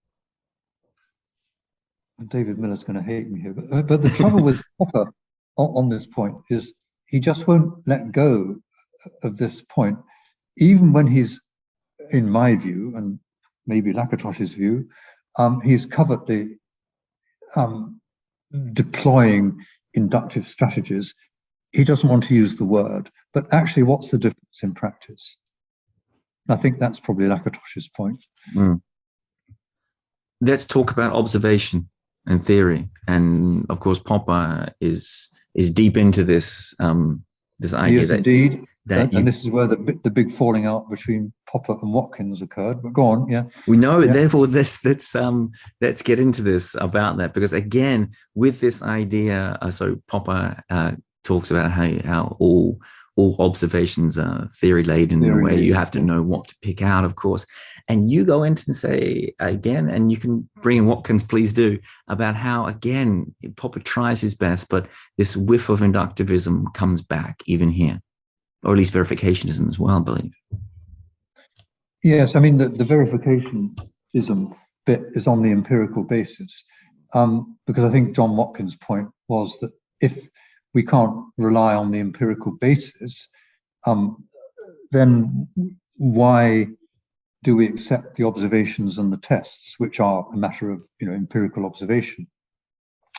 David Miller's going to hate me here, but the trouble with Popper on this point is he just won't let go of this point, even when he's, in my view, and maybe Lakatos's view, he's covertly deploying inductive strategies. He doesn't want to use the word, but actually, what's the difference in practice? I think that's probably Lakatos's point. Let's talk about observation and theory, and of course, Popper is deep into this idea. Yes, indeed. And this is where the big falling out between Popper and Watkins occurred. But go on, yeah. We know it. Therefore, let's get into this about that, because again, with this idea, so Popper talks about how all observations are theory laden in a way. You have to know what to pick out, of course. And you go into and say again, and you can bring in Watkins, please do, about how again Popper tries his best, but this whiff of inductivism comes back even here. Or at least verificationism as well, I believe. Yes, I mean, the verificationism bit is on the empirical basis, because I think John Watkins' point was that if we can't rely on the empirical basis, then why do we accept the observations and the tests, which are a matter of empirical observation?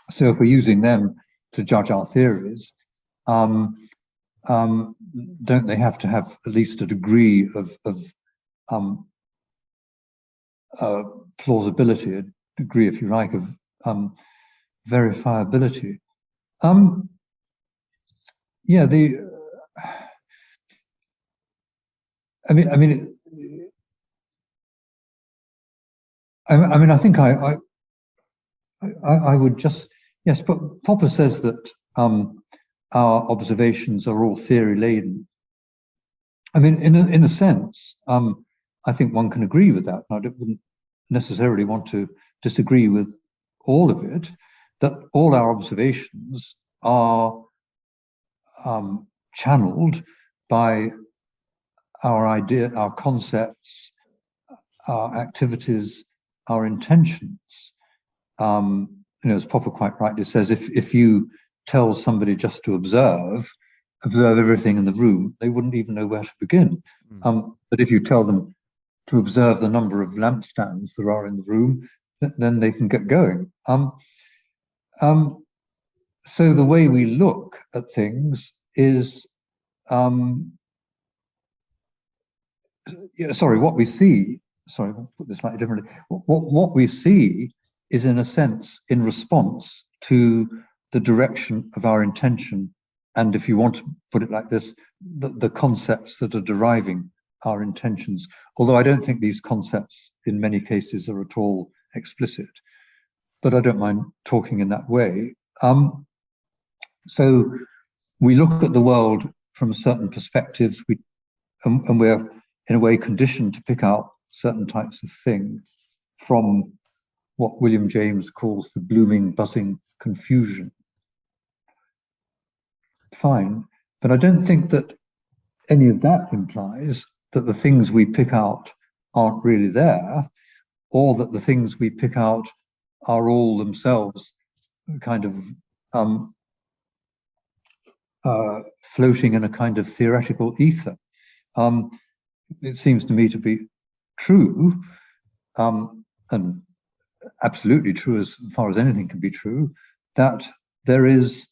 So if we're using them to judge our theories, don't they have to have at least a degree of plausibility, a degree, if you like, of verifiability? I think I would just, yes, but Popper says that our observations are all theory laden. I mean, in a sense, I think one can agree with that. I wouldn't necessarily want to disagree with all of it, that all our observations are channeled by our idea, our concepts, our activities, our intentions. As Popper quite rightly says, if you tell somebody just to observe everything in the room, they wouldn't even know where to begin. But if you tell them to observe the number of lampstands there are in the room, then they can get going. So the way we look at things is, what we see, I'll put this slightly differently. What we see is, in a sense, in response to the direction of our intention, and if you want to put it like this, the concepts that are deriving our intentions. Although I don't think these concepts in many cases are at all explicit, but I don't mind talking in that way. So we look at the world from certain perspectives, and we're in a way conditioned to pick out certain types of thing from what William James calls the blooming, buzzing confusion. Fine, but I don't think that any of that implies that the things we pick out aren't really there, or that the things we pick out are all themselves kind of floating in a kind of theoretical ether. It seems to me to be true, and absolutely true as far as anything can be true, that there is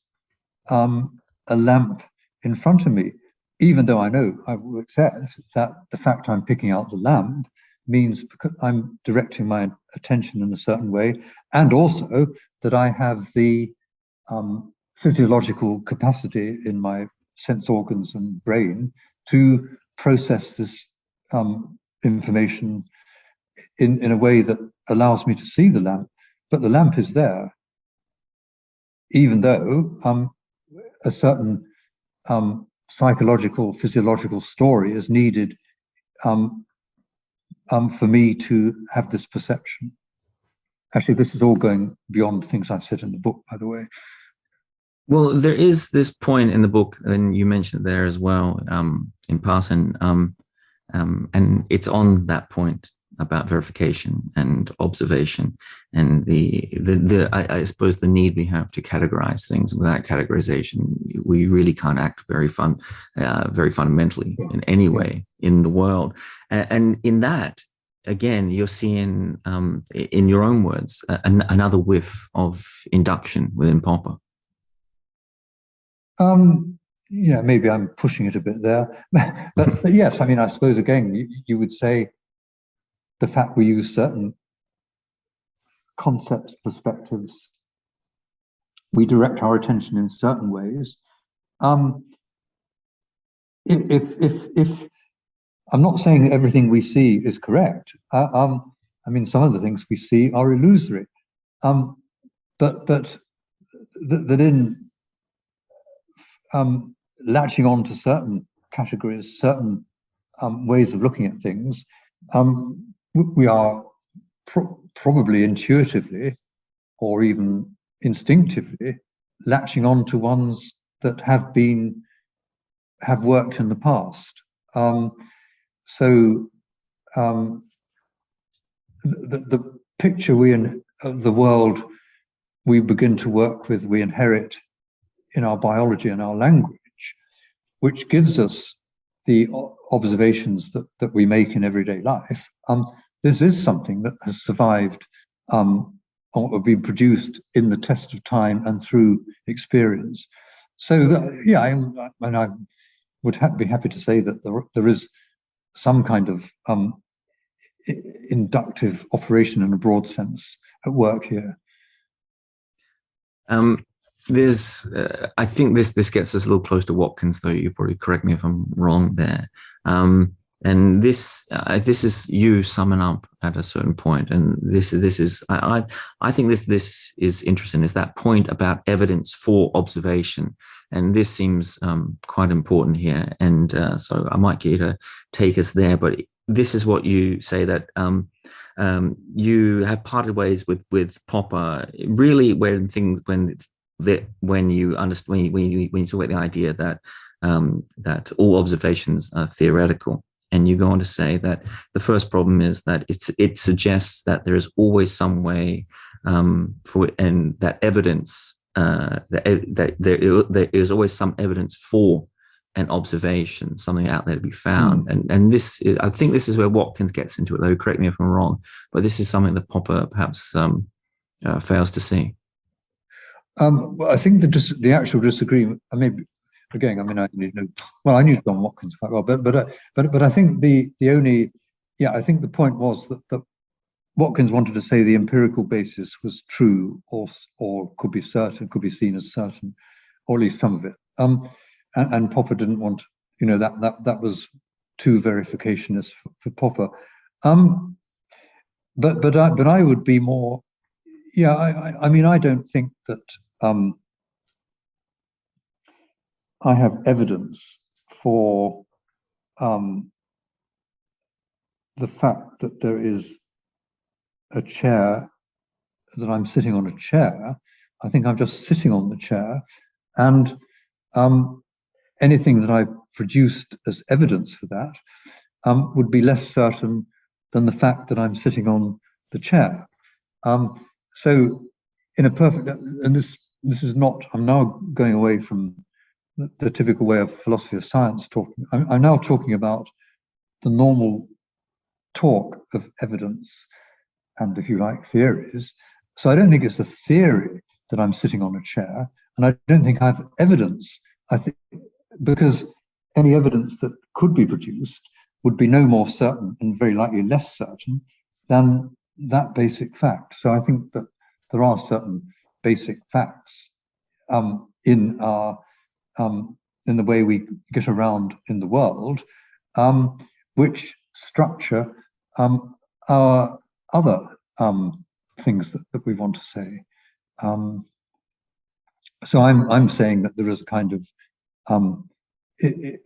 a lamp in front of me, even though I know, I will accept that the fact I'm picking out the lamp means I'm directing my attention in a certain way, and also that I have the physiological capacity in my sense organs and brain to process this information in a way that allows me to see the lamp. But the lamp is there, even though a certain psychological, physiological story is needed for me to have this perception. Actually, this is all going beyond things I've said in the book, by the way. Well, there is this point in the book, and you mentioned it there as well, in passing, and it's on that point about verification and observation, and I suppose the need we have to categorize things. Without categorization, we really can't act very fundamentally in any way in the world. And in that, again, you're seeing, in your own words, another whiff of induction within Popper. Yeah, maybe I'm pushing it a bit there, but yes, I mean, I suppose again, you would say the fact we use certain concepts, perspectives, we direct our attention in certain ways. If I'm not saying that everything we see is correct. I mean, some of the things we see are illusory, but that in latching on to certain categories, certain ways of looking at things, we are probably intuitively or even instinctively latching on to ones that have worked in the past. So the picture of the world we begin to work with, we inherit in our biology and our language, which gives us the observations that we make in everyday life. This is something that has survived or been produced in the test of time and through experience. So I would be happy to say that there is some kind of inductive operation in a broad sense at work here. I think this gets us a little close to Watkins, though. You probably correct me if I'm wrong there. And this is you summing up at a certain point, and this is I think this is interesting. Is that point about evidence for observation, and this seems quite important here. And so I might get you to take us there. But this is what you say, that you have parted ways with Popper, really, when you understand, when you talk about the idea that that all observations are theoretical. And you go on to say that the first problem is that it suggests that there is always some way and that evidence that there is always some evidence for an observation, something out there to be found. And this is, I think this is where Watkins gets into it, though. Correct me if I'm wrong, but this is something that Popper perhaps fails to see. Well, I think the actual disagreement, again, I mean, I knew John Watkins quite well, but I think I think the point was that Watkins wanted to say the empirical basis was true or could be certain, could be seen as certain, or at least some of it. And Popper didn't want, that was too verificationist for Popper. But I would be more, I mean, I don't think that I have evidence for the fact that there is a chair that I'm sitting on a chair. I think I'm just sitting on the chair, and anything that I produced as evidence for that would be less certain than the fact that I'm sitting on the chair. So in a perfect, and this is not, I'm now going away from the typical way of philosophy of science talking. I'm now talking about the normal talk of evidence and, if you like, theories. So I don't think it's a theory that I'm sitting on a chair, and I don't think I have evidence. I think because any evidence that could be produced would be no more certain and very likely less certain than that basic fact. So I think that there are certain basic facts in the way we get around in the world, which structure our other things that we want to say. So I'm saying that there is a kind of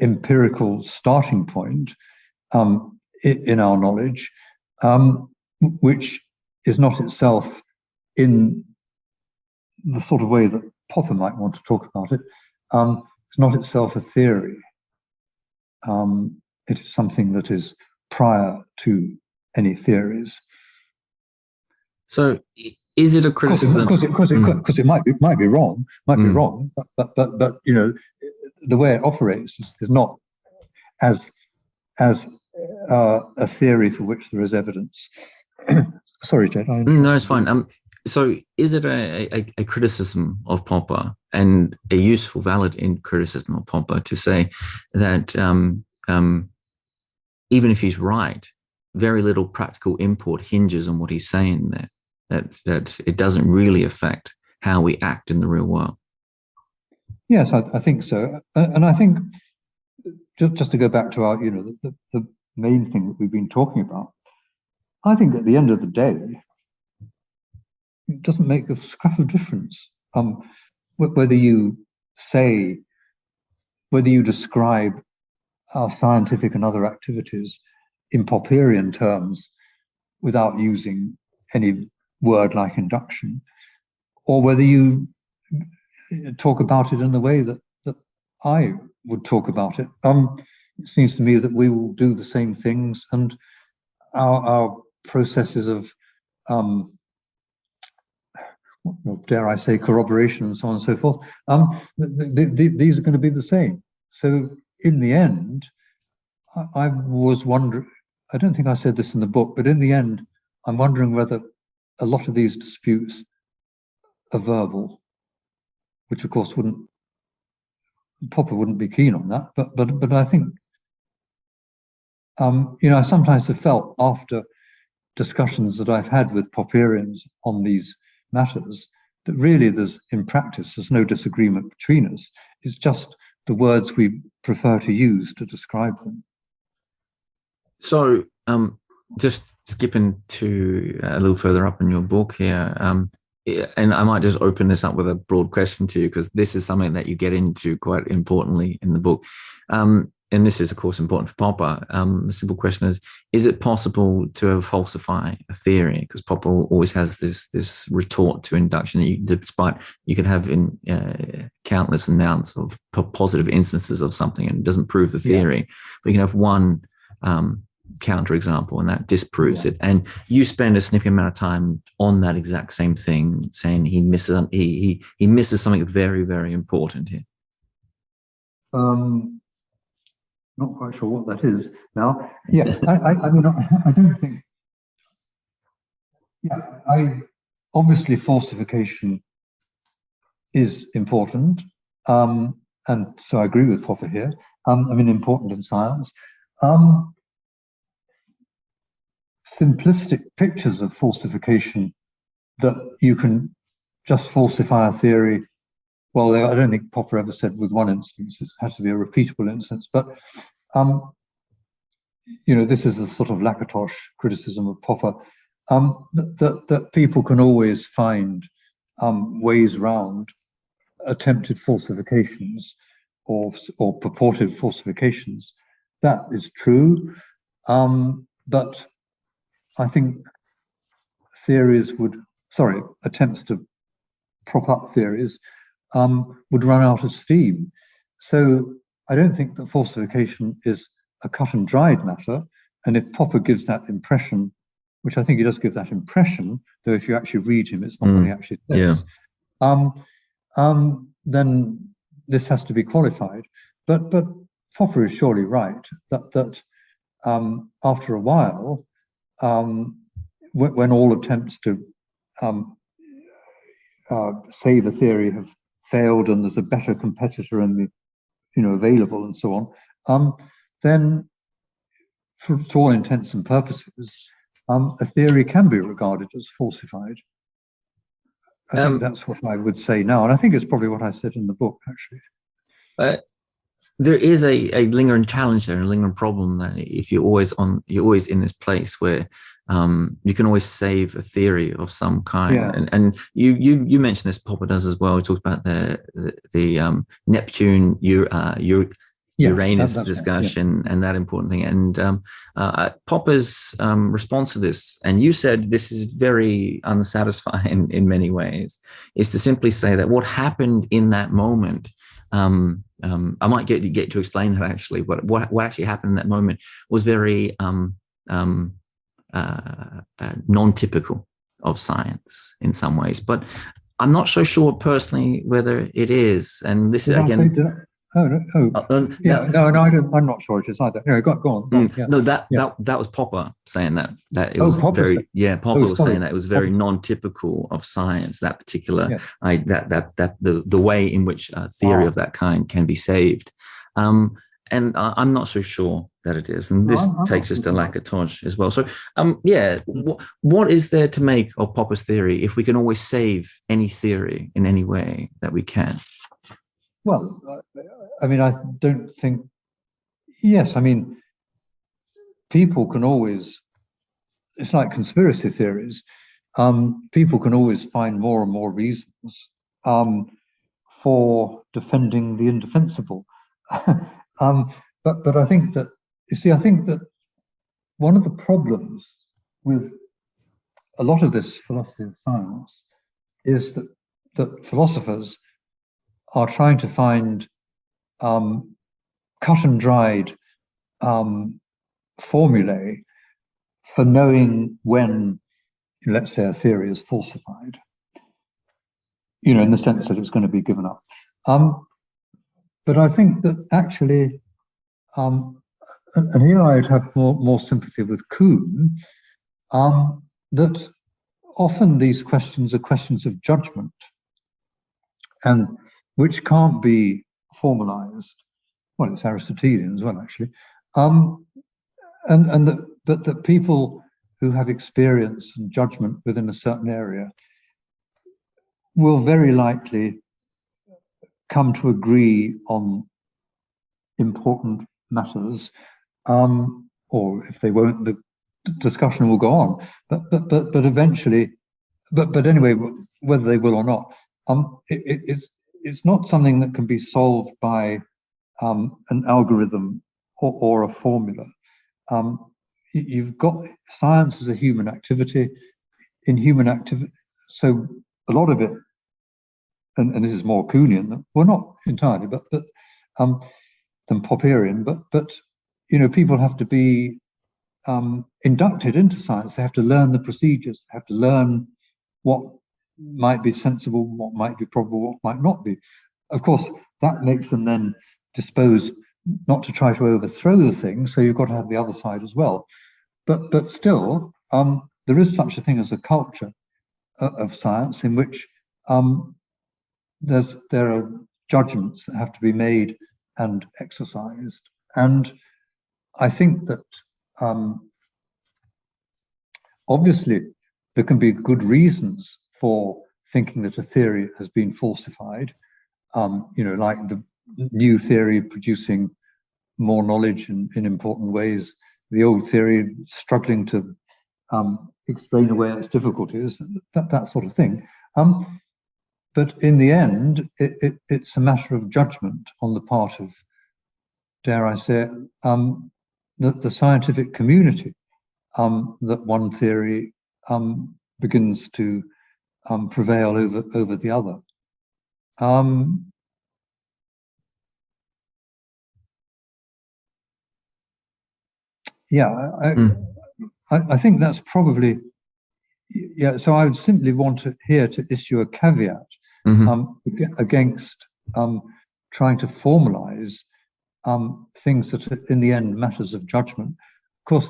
empirical starting point in our knowledge, which is not itself, in the sort of way that Popper might want to talk about it, it's not itself a theory. It is something that is prior to any theories. So is it a criticism? Because it might be wrong, be wrong, but you know, the way it operates is not as a theory for which there is evidence. Sorry, Jed. No, it's fine. So is it a criticism of Popper, and a useful, valid criticism of Popper, to say that even if he's right, very little practical import hinges on what he's saying there, that it doesn't really affect how we act in the real world? Yes, I think so. And I think, just to go back to our, you know, the main thing that we've been talking about, I think at the end of the day, it doesn't make a scrap of difference whether you describe our scientific and other activities in Popperian terms without using any word like induction, or whether you talk about it in the way that I would talk about it. It seems to me that we will do the same things, and our processes of dare I say, corroboration and so on and so forth, these are going to be the same. So in the end, I was wondering, I don't think I said this in the book, but in the end, I'm wondering whether a lot of these disputes are verbal, which of course Popper wouldn't be keen on that, but I think, you know, I sometimes have felt after discussions that I've had with Popperians on these matters that really in practice there's no disagreement between us. It's just the words we prefer to use to describe them. So just skipping to a little further up in your book here, and I might just open this up with a broad question to you, because this is something that you get into quite importantly in the book. And this is, of course, important for Popper. The simple question is it possible to falsify a theory? Because Popper always has this retort to induction, despite you can have in countless amounts of positive instances of something, and it doesn't prove the theory. But you can have one counterexample, and that disproves it. And you spend a significant amount of time on that exact same thing, saying he misses something very, very important here. Not quite sure what that is now. Yes, I mean, I don't think. Yeah, obviously falsification is important, and so I agree with Popper here. I mean, important in science. Simplistic pictures of falsification that you can just falsify a theory. Well, I don't think Popper ever said with one instance. It has to be a repeatable instance. But, you know, this is a sort of Lakatos criticism of Popper, that people can always find ways around attempted falsifications or purported falsifications. That is true. But I think theories would attempts to prop up theories would run out of steam. So I don't think that falsification is a cut and dried matter. And if Popper gives that impression, which I think he does give that impression, though if you actually read him, it's not what he actually says, then this has to be qualified. But Popper is surely right that after a while, when all attempts to save a theory have failed and there's a better competitor available and so on, then to all intents and purposes, a theory can be regarded as falsified. I think that's what I would say now, and I think it's probably what I said in the book, actually. There is a lingering challenge there, a lingering problem that if you're always in this place where you can always save a theory of some kind. And you mentioned this, Popper does as well. He talks about the Neptune Uranus discussion and that important thing. And Popper's response to this, and you said this is very unsatisfying in many ways, is to simply say that what happened in that moment, I might get to explain that actually. What actually happened in that moment was very non-typical of science in some ways, but I'm not so sure personally whether it is. And this is again. No, I'm not sure it is either. No, go on. No, that was Popper saying that it was Popper was saying that it was very non-typical of science, that particular the way in which a theory of that kind can be saved. And I'm not so sure that it is. And this takes us to Lakatos as well. So, what is there to make of Popper's theory if we can always save any theory in any way that we can? Well, I mean, I don't think, yes, I mean, people can always, it's like conspiracy theories, people can always find more and more reasons for defending the indefensible. But I think that, I think that one of the problems with a lot of this philosophy of science is that philosophers are trying to find cut and dried formulae for knowing when, let's say, a theory is falsified, in the sense that it's going to be given up. But I think that actually, and here I'd have more sympathy with Kuhn, that often these questions are questions of judgment, and which can't be formalized. Well, it's Aristotelian as well, actually. But that people who have experience and judgment within a certain area will very likely come to agree on important matters, or if they won't, the discussion will go on. But eventually, but anyway, whether they will or not, it's not something that can be solved by an algorithm or a formula. You've got science as a human activity. In human activity, so a lot of it, and this is more Kuhnian, well, not entirely, but than Popperian, but people have to be inducted into science. They have to learn the procedures. They have to learn what might be sensible, what might be probable, what might not be. Of course, that makes them then disposed not to try to overthrow the thing, so you've got to have the other side as well. But still, there is such a thing as a culture of science in which there are judgments that have to be made and exercised. And I think that obviously there can be good reasons for thinking that a theory has been falsified, like the new theory producing more knowledge in important ways, the old theory struggling to explain away its difficulties, that sort of thing. But in the end, it's a matter of judgment on the part of, dare I say, the scientific community, that one theory begins to prevail over the other. I think that's probably, so I would simply want to issue a caveat against trying to formalize things that are in the end matters of judgment. Of course,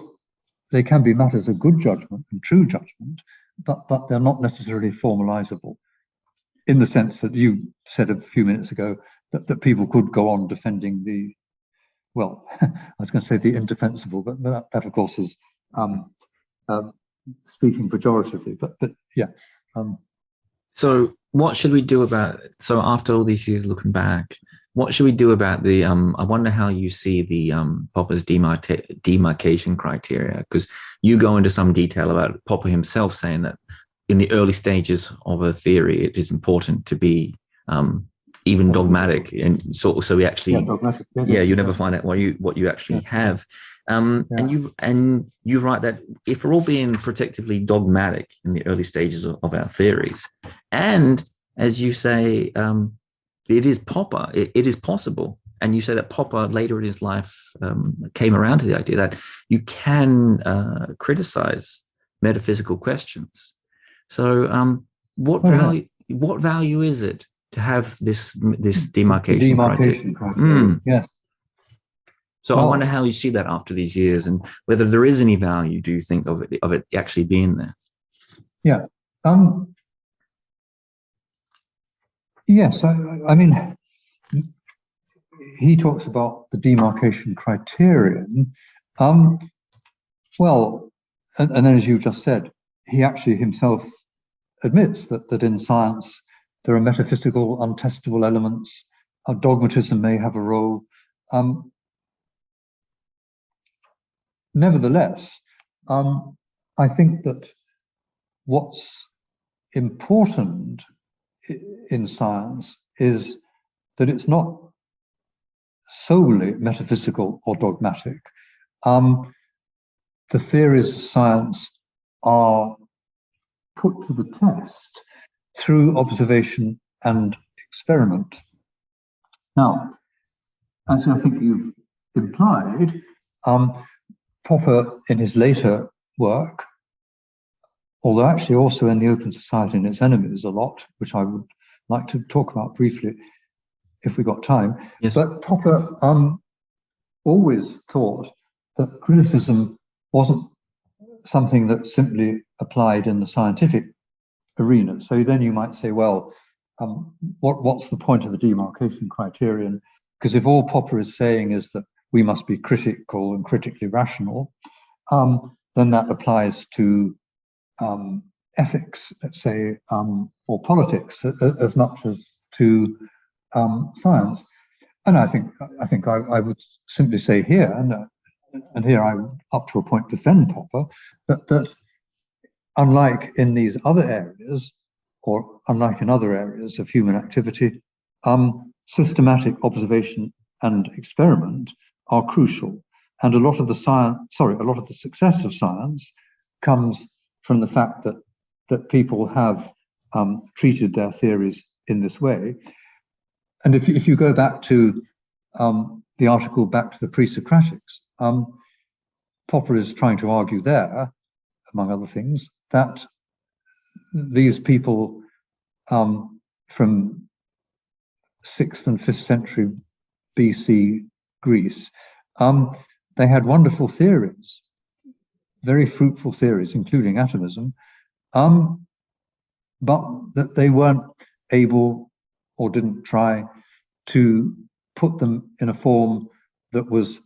they can be matters of good judgment and true judgment, but they're not necessarily formalizable in the sense that you said a few minutes ago that people could go on defending the, well, I was going to say the indefensible, but that of course is speaking pejoratively, but yeah. So what should we do about it? So after all these years looking back, what should we do about the, I wonder how you see the Popper's demarcation criteria, because you go into some detail about Popper himself saying that in the early stages of a theory, it is important to be even dogmatic, and so we actually, you never find out what you actually have. And you write that if we're all being protectively dogmatic in the early stages of our theories, and as you say, it is Popper, it is possible. And you say that Popper later in his life came around to the idea that you can criticize metaphysical questions. So what value is it to have this demarcation criteria? Yes. So I wonder how you see that after these years, and whether there is any value, do you think, of it actually being there? Yeah. Yes. I mean, he talks about the demarcation criterion. Well, and then as you just said, he actually himself admits that in science there are metaphysical, untestable elements. Dogmatism may have a role. Nevertheless, I think that what's important in science is that it's not solely metaphysical or dogmatic. The theories of science are put to the test through observation and experiment. Now, as I think you've implied, Popper in his later work, although actually also in The Open Society and Its Enemies a lot, which I would like to talk about briefly if we got time. Yes. But Popper always thought that criticism wasn't something that simply applied in the scientific arena. So then you might say, well, what's the point of the demarcation criterion? Because if all Popper is saying is that we must be critical and critically rational, then that applies to ethics, let's say, or politics as much as to science. And I think I would simply say here, and here I would up to a point defend Popper, that unlike in these other areas, or unlike in other areas of human activity, systematic observation and experiment are crucial. And a lot of the success of science comes from the fact that people have treated their theories in this way. And if you go back to the article Back to the Pre-Socratics, Popper is trying to argue there, among other things, that these people from 6th and 5th century BC Greece, they had wonderful theories, very fruitful theories, including atomism, but that they weren't able or didn't try to put them in a form that was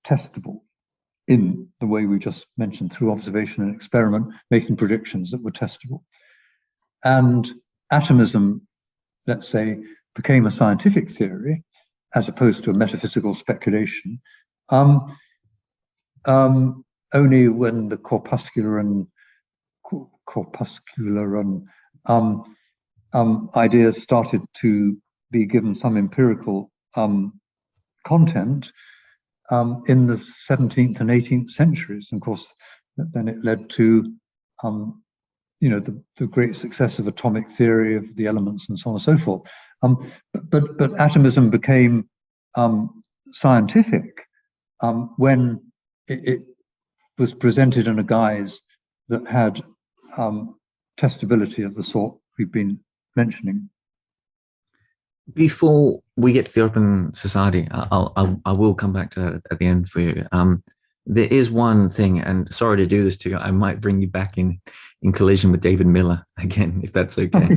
testable in the way we just mentioned, through observation and experiment, making predictions that were testable. And atomism, let's say, became a scientific theory as opposed to a metaphysical speculation, only when the corpuscular ideas started to be given some empirical content in the 17th and 18th centuries. And of course, then it led to the great success of atomic theory of the elements and so on and so forth. But atomism became scientific when it was presented in a guise that had testability of the sort we've been mentioning. Before we get to the open society, I will come back to that at the end for you. There is one thing, and sorry to do this to you, I might bring you back in collision with David Miller again, if that's okay.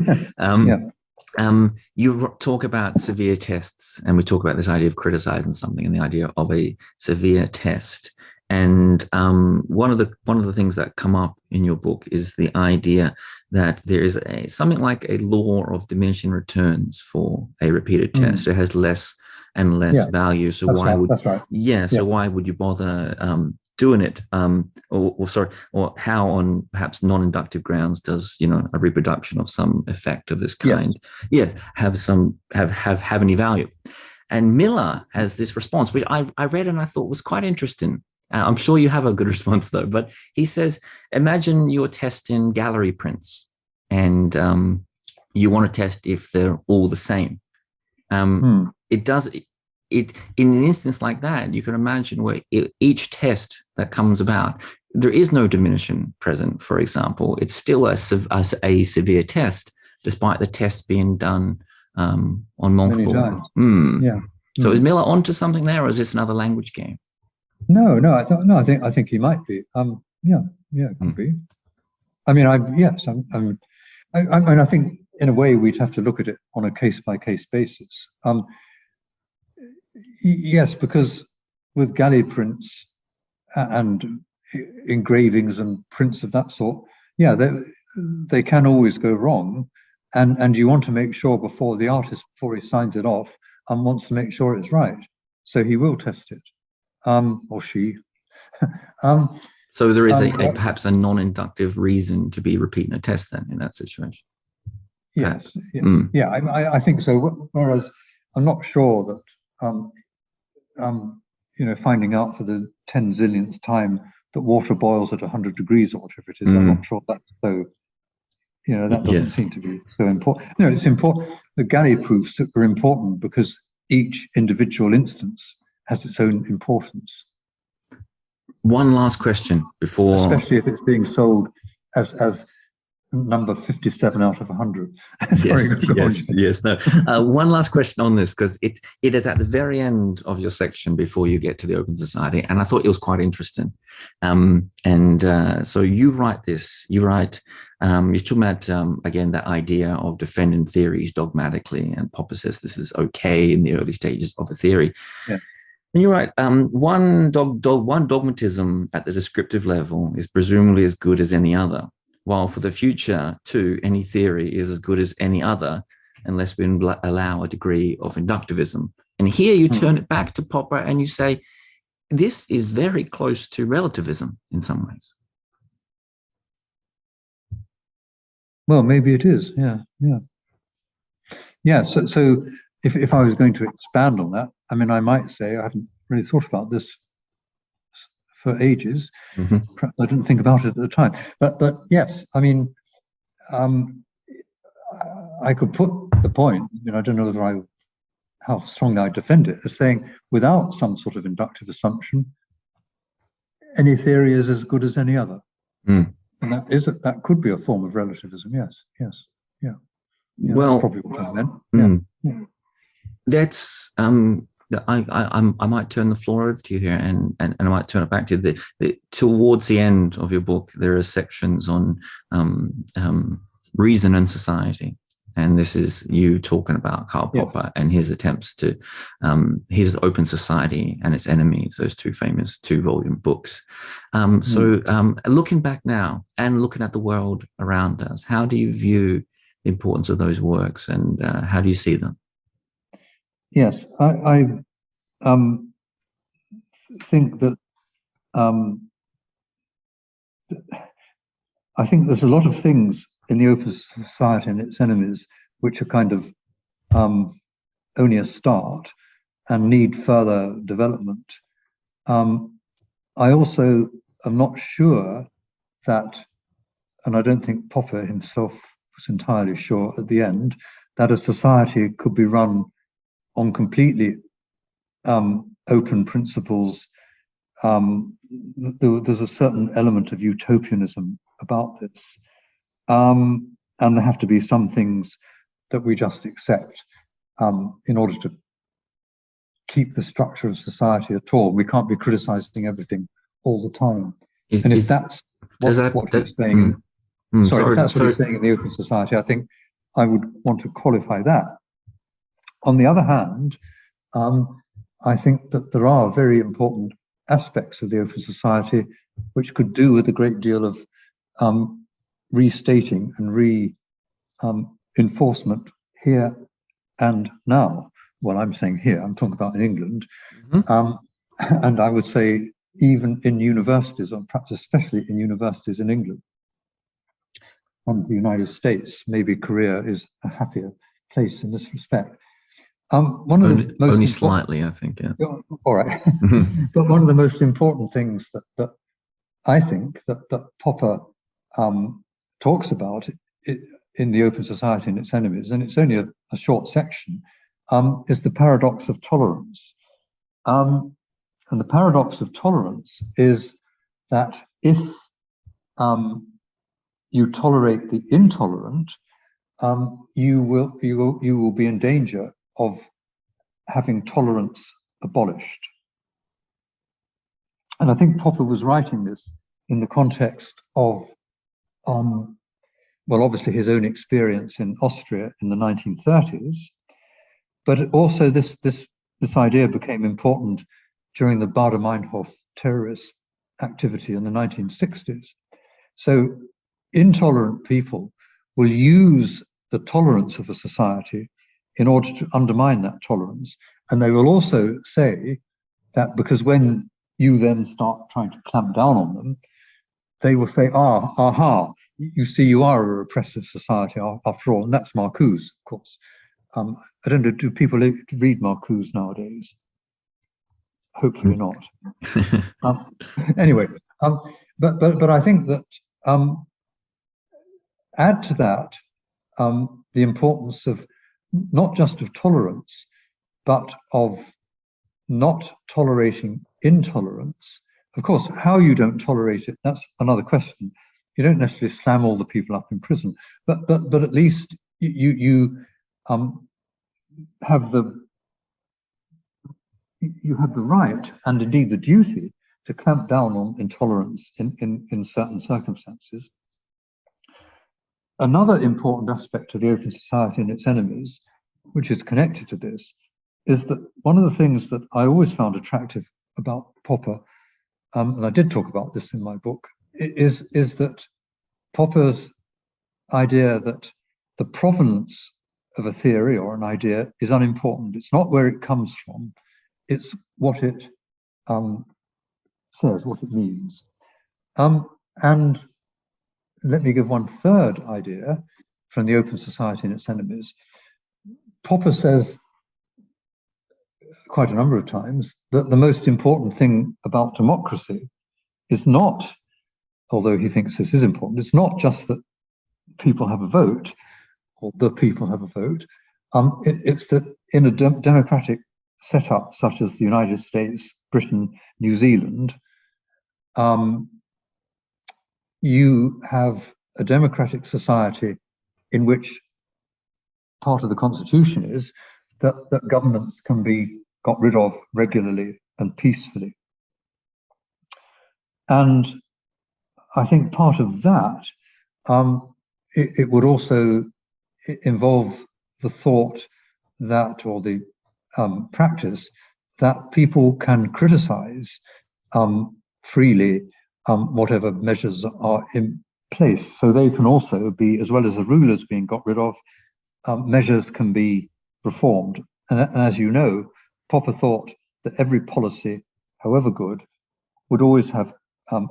You talk about severe tests, and we talk about this idea of criticizing something and the idea of a severe test. And one of the things that come up in your book is the idea that there is something like a law of diminishing returns for a repeated test. It has less and less value. So why would you bother doing it? Or how on perhaps non-inductive grounds does a reproduction of some effect of this kind have any value? And Miller has this response, which I read and I thought was quite interesting. I'm sure you have a good response though, but he says, imagine you're testing gallery prints and you want to test if they're all the same. In an instance like that, you can imagine where each test that comes about, there is no diminishing present, for example. It's still a severe test, despite the test being done on multiple. So is Miller onto something there, or is this another language game? No. I think he might be. It could be. I mean, I think in a way we'd have to look at it on a case-by-case basis. Yes, because with galley prints and engravings and prints of that sort, they can always go wrong, and you want to make sure before he signs it off, wants to make sure it's right, so he will test it. Or she. So there is perhaps a non-inductive reason to be repeating a test then in that situation. Yes. I think so. Whereas I'm not sure that finding out for the 10 zillionth time that water boils at 100 degrees or whatever it is, I'm not sure that's so. That doesn't seem to be so important. No, it's important. The galley proofs are important because each individual instance has its own importance. One last question before, especially if it's being sold as number 57 out of 100. Yes. No. One last question on this, because it is at the very end of your section before you get to the Open Society, and I thought it was quite interesting. So you write this. You're talking about again that idea of defending theories dogmatically, and Popper says this is okay in the early stages of a theory. Yeah. And you're right. One dogmatism at the descriptive level is presumably as good as any other, while for the future, too, any theory is as good as any other, unless we allow a degree of inductivism. And here you turn it back to Popper and you say, this is very close to relativism in some ways. Well, maybe it is. Yeah. So if I was going to expand on that, I mean, I might say I haven't really thought about this for ages. Perhaps I didn't think about it at the time. But yes, I mean, I could put the point. I don't know how strongly I defend it, as saying without some sort of inductive assumption, any theory is as good as any other, and that could be a form of relativism. Yes. Well, that's probably what I meant. That's I might turn the floor over to you here, and I might turn it back to the towards the end of your book. There are sections on reason and society, and this is you talking about Karl Popper and his attempts to his Open Society and its enemies, those two famous 2-volume books. So looking back now and looking at the world around us, how do you view the importance of those works, and how do you see them? Yes, I think that I think there's a lot of things in the Open Society and its enemies which are kind of only a start and need further development. I also am not sure that and I don't think Popper himself was entirely sure at the end, that a society could be run on completely open principles. There's a certain element of utopianism about this. And there have to be some things that we just accept in order to keep the structure of society at all. We can't be criticizing everything all the time. And if that's what he's saying, if that's what he's saying in the open society, I think I would want to qualify that. On the other hand, I think that there are very important aspects of the open society which could do with a great deal of restating and reinforcement here and now. Well, I'm saying here, I'm talking about in England. And I would say even in universities, or perhaps especially in universities in England and the United States, maybe Korea is a happier place in this respect. One of the most only slightly, I think. Yes. All right, but one of the most important things that I think that Popper talks about in the open society and its enemies, and it's only a short section, is the paradox of tolerance. And the paradox of tolerance is that if you tolerate the intolerant, you will be in danger of having tolerance abolished. And I think Popper was writing this in the context of, well, obviously his own experience in Austria in the 1930s, but also this idea became important during the Baader-Meinhof terrorist activity in the 1960s. So intolerant people will use the tolerance of a society in order to undermine that tolerance. And they will also say that because when you then start trying to clamp down on them, they will say, aha, you see, you are a repressive society after all. And that's Marcuse, of course. I don't know, do people read Marcuse nowadays? Hopefully not. Anyway, but I think that add to that the importance of not just of tolerance, but of not tolerating intolerance. Of course, how you don't tolerate it, that's another question. You don't necessarily slam all the people up in prison, but at least you have the right and indeed the duty to clamp down on intolerance in certain circumstances. Another important aspect of the open society and its enemies, which is connected to this, is that one of the things that I always found attractive about Popper, and I did talk about this in my book, is that Popper's idea that the provenance of a theory or an idea is unimportant. It's not where it comes from, it's what it says, what it means. And let me give one third idea from the open society and its enemies. Popper says quite a number of times that the most important thing about democracy is not, although he thinks this is important, it's not just that people have a vote, or the people have a vote. It's that in a democratic setup such as the United States, Britain, New Zealand, you have a democratic society in which part of the constitution is that governments can be got rid of regularly and peacefully. And I think part of that, it would also involve the thought that, or the practice, that people can criticize freely whatever measures are in place. So they can also be, as well as the rulers being got rid of, measures can be reformed. And as you know, Popper thought that every policy, however good, would always have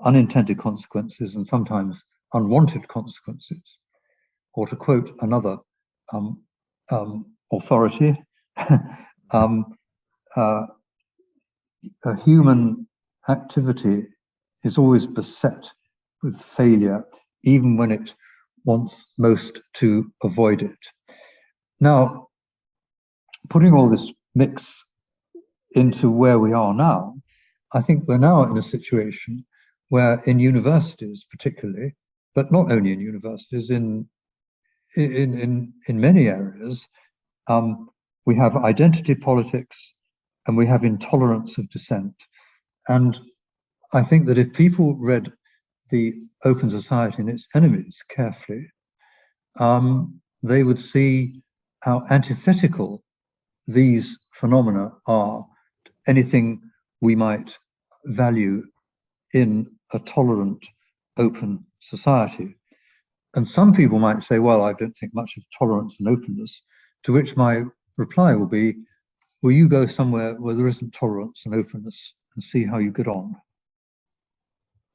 unintended consequences and sometimes unwanted consequences. Or to quote another authority, a human activity is always beset with failure even when it wants most to avoid it. Now, putting all this mix into where we are now, I think we're now in a situation where in universities particularly, but not only in universities, in many areas, we have identity politics and we have intolerance of dissent. And I think that if people read The Open Society and Its Enemies carefully, they would see how antithetical these phenomena are to anything we might value in a tolerant, open society. And some people might say, well, I don't think much of tolerance and openness, to which my reply will be, well, you go somewhere where there isn't tolerance and openness and see how you get on.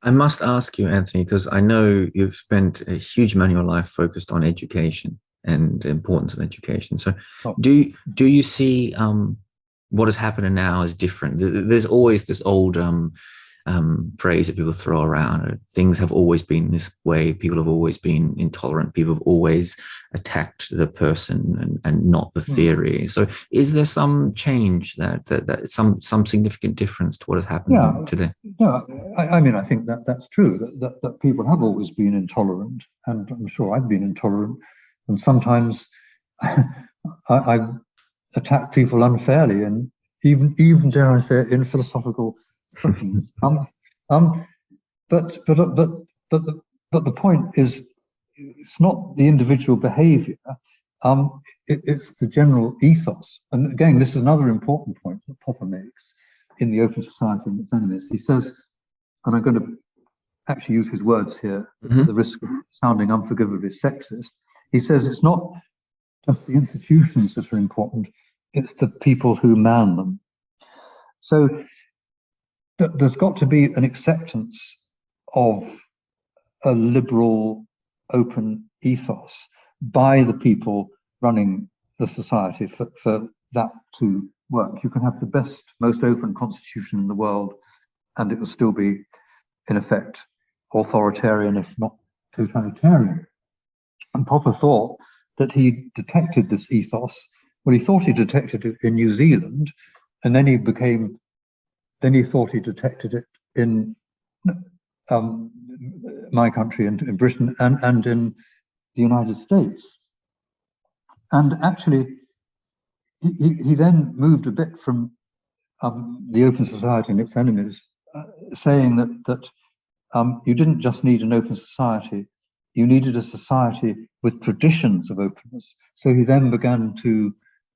I must ask you, Anthony, because I know you've spent a huge amount of your life focused on education and the importance of education. So do you see what is happening now as different? There's always this old phrase that people throw around. Things have always been this way. People have always been intolerant. People have always attacked the person and not the theory. So is there some change that some significant difference to what has happened today? Yeah, I mean, I think that's true, that people have always been intolerant, and I'm sure I've been intolerant, and sometimes I attack people unfairly, and even dare I say it, in philosophical settings. But the point is, it's not the individual behaviour. It's the general ethos. And again, this is another important point that Popper makes in The Open Society and Its Enemies. He says, and I'm going to actually use his words here, at the risk of sounding unforgivably sexist. He says it's not just the institutions that are important, it's the people who man them. So there's got to be an acceptance of a liberal, open ethos by the people running the society for that to work. You can have the best, most open constitution in the world, and it will still be, in effect, authoritarian, if not totalitarian. And Popper thought that he detected this ethos. Well, he thought he detected it in New Zealand, and then he thought he detected it in my country, in Britain, and in the United States. And actually, he then moved a bit from The Open Society and Its Enemies, saying that you didn't just need an open society, you needed a society with traditions of openness. So he then began to,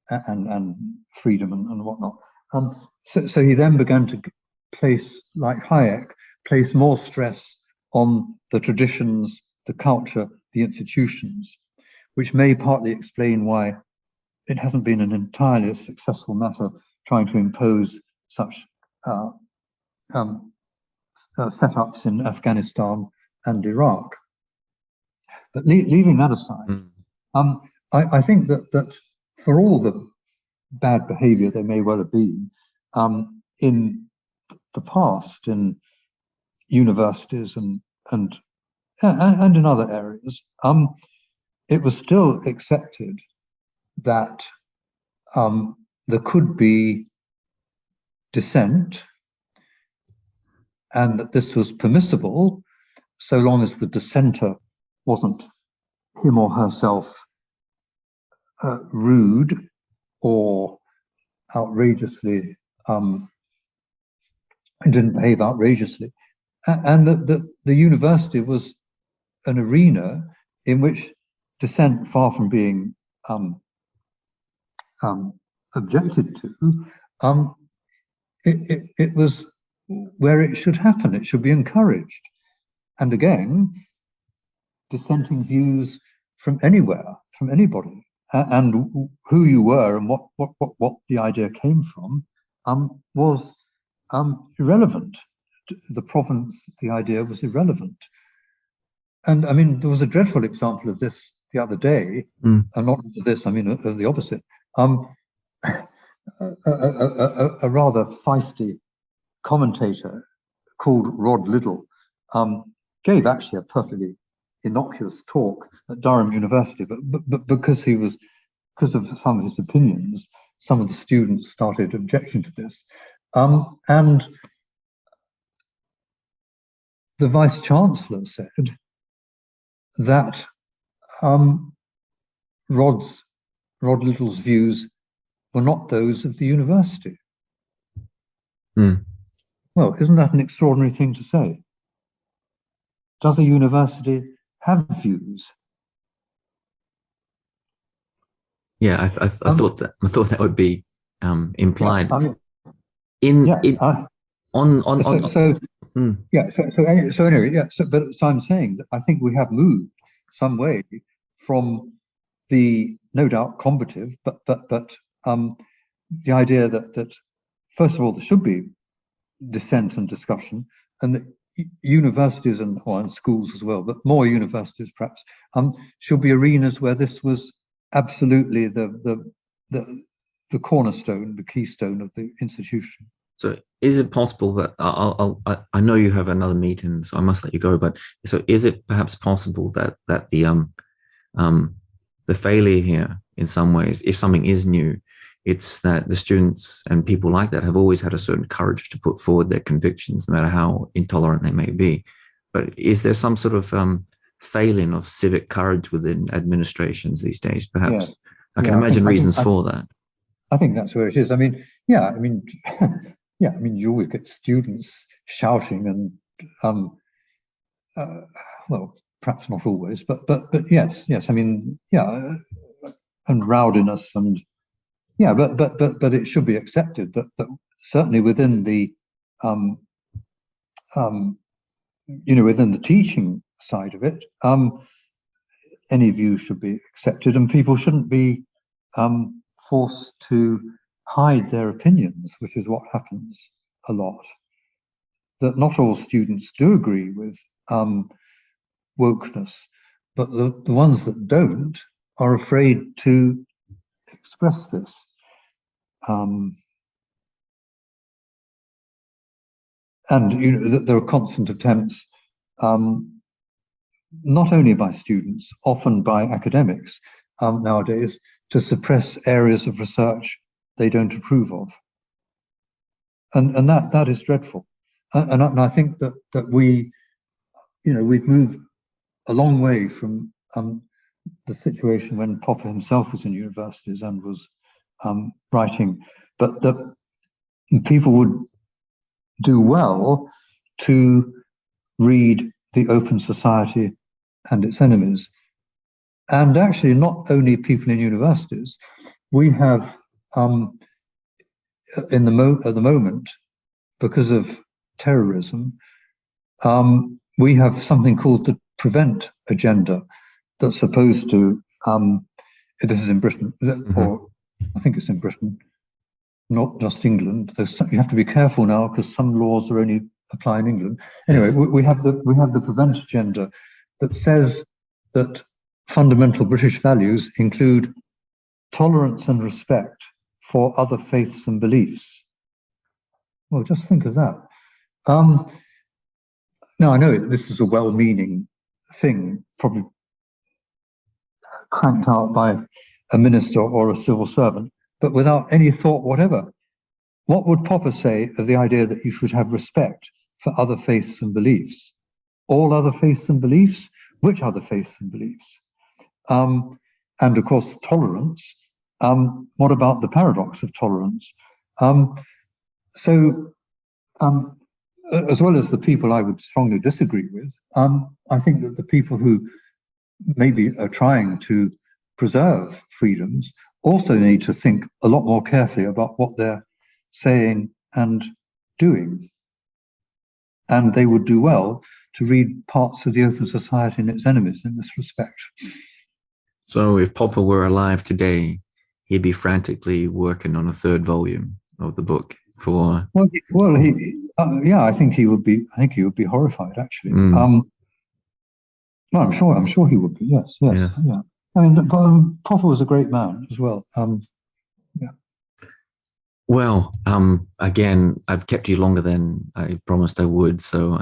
and freedom and whatnot. So he then began to place, like Hayek, place more stress on the traditions, the culture, the institutions, which may partly explain why it hasn't been an entirely successful matter trying to impose such setups in Afghanistan and Iraq. But leaving that aside, I think that for all the bad behavior there may well have been in the past in universities and in other areas, it was still accepted that there could be dissent and that this was permissible so long as the dissenter wasn't him or herself rude or outrageously didn't behave outrageously, and that the university was an arena in which dissent, far from being objected to, it was where it should happen. It should be encouraged. And again, dissenting views from anywhere, from anybody, and who you were and what the idea came from was irrelevant. The provenance, the idea was irrelevant. And I mean, there was a dreadful example of this the other day, and not of this, I mean, of the opposite. A rather feisty commentator called Rod Liddell gave actually a perfectly innocuous talk at Durham University, but because of some of his opinions, some of the students started objecting to this. And the Vice-Chancellor said that Rod Little's views were not those of the university. Well, isn't that an extraordinary thing to say? Does a university have views? Yeah, I thought that would be implied. So anyway, so I'm saying that I think we have moved some way from the no doubt combative, but the idea that first of all there should be dissent and discussion, and that universities and schools as well, but more universities perhaps should be arenas where this was absolutely the cornerstone, the keystone of the institution. So is it possible that I know you have another meeting, so I must let you go, but so is it perhaps possible that the failure here in some ways, if something is new, it's that the students and people like that have always had a certain courage to put forward their convictions, no matter how intolerant they may be. But is there some sort of failing of civic courage within administrations these days, perhaps? I can imagine reasons for that. I think that's where it is. I mean, you always get students shouting and, well, perhaps not always, but yes. I mean, and rowdiness and but it should be accepted that certainly within the within the teaching side of it, any view should be accepted, and people shouldn't be forced to hide their opinions, which is what happens a lot. That not all students do agree with wokeness, but the ones that don't are afraid to express this. And there are constant attempts, not only by students, often by academics nowadays, to suppress areas of research they don't approve of, and that is dreadful. And I think that we've moved a long way from the situation when Popper himself was in universities and was writing, but that people would do well to read The Open Society and Its Enemies. And actually, not only people in universities, we have at the moment, because of terrorism, we have something called the Prevent Agenda that's supposed to, this is in Britain, or I think it's in Britain, not just England. You have to be careful now because some laws are only apply in England. Anyway, we have the Prevent Agenda that says that fundamental British values include tolerance and respect for other faiths and beliefs. Well, just think of that. Now, I know this is a well-meaning thing, probably cranked out by a minister or a civil servant, but without any thought whatever. What would Popper say of the idea that you should have respect for other faiths and beliefs? All other faiths and beliefs? Which other faiths and beliefs? And of course, tolerance. What about the paradox of tolerance? As well as the people I would strongly disagree with, I think that the people who maybe are trying to preserve freedoms also need to think a lot more carefully about what they're saying and doing. And they would do well to read parts of The Open Society and Its Enemies in this respect. So if Popper were alive today, he'd be frantically working on a third volume of the book for... I think he would be horrified, actually. No, I'm sure he would be. Yes. Yeah. I mean, Popper was a great man as well. Well, again, I've kept you longer than I promised I would. So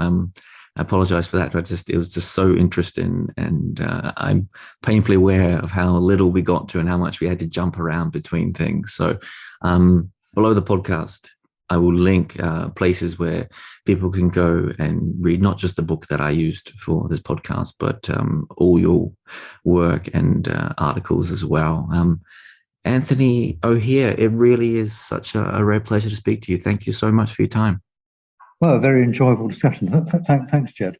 I apologize for that, but it was just so interesting, and I'm painfully aware of how little we got to and how much we had to jump around between things. So below the podcast, I will link places where people can go and read not just the book that I used for this podcast, but all your work and articles as well. Anthony O'Hare, it really is such a rare pleasure to speak to you. Thank you so much for your time. Well, a very enjoyable discussion. Thanks, Jed.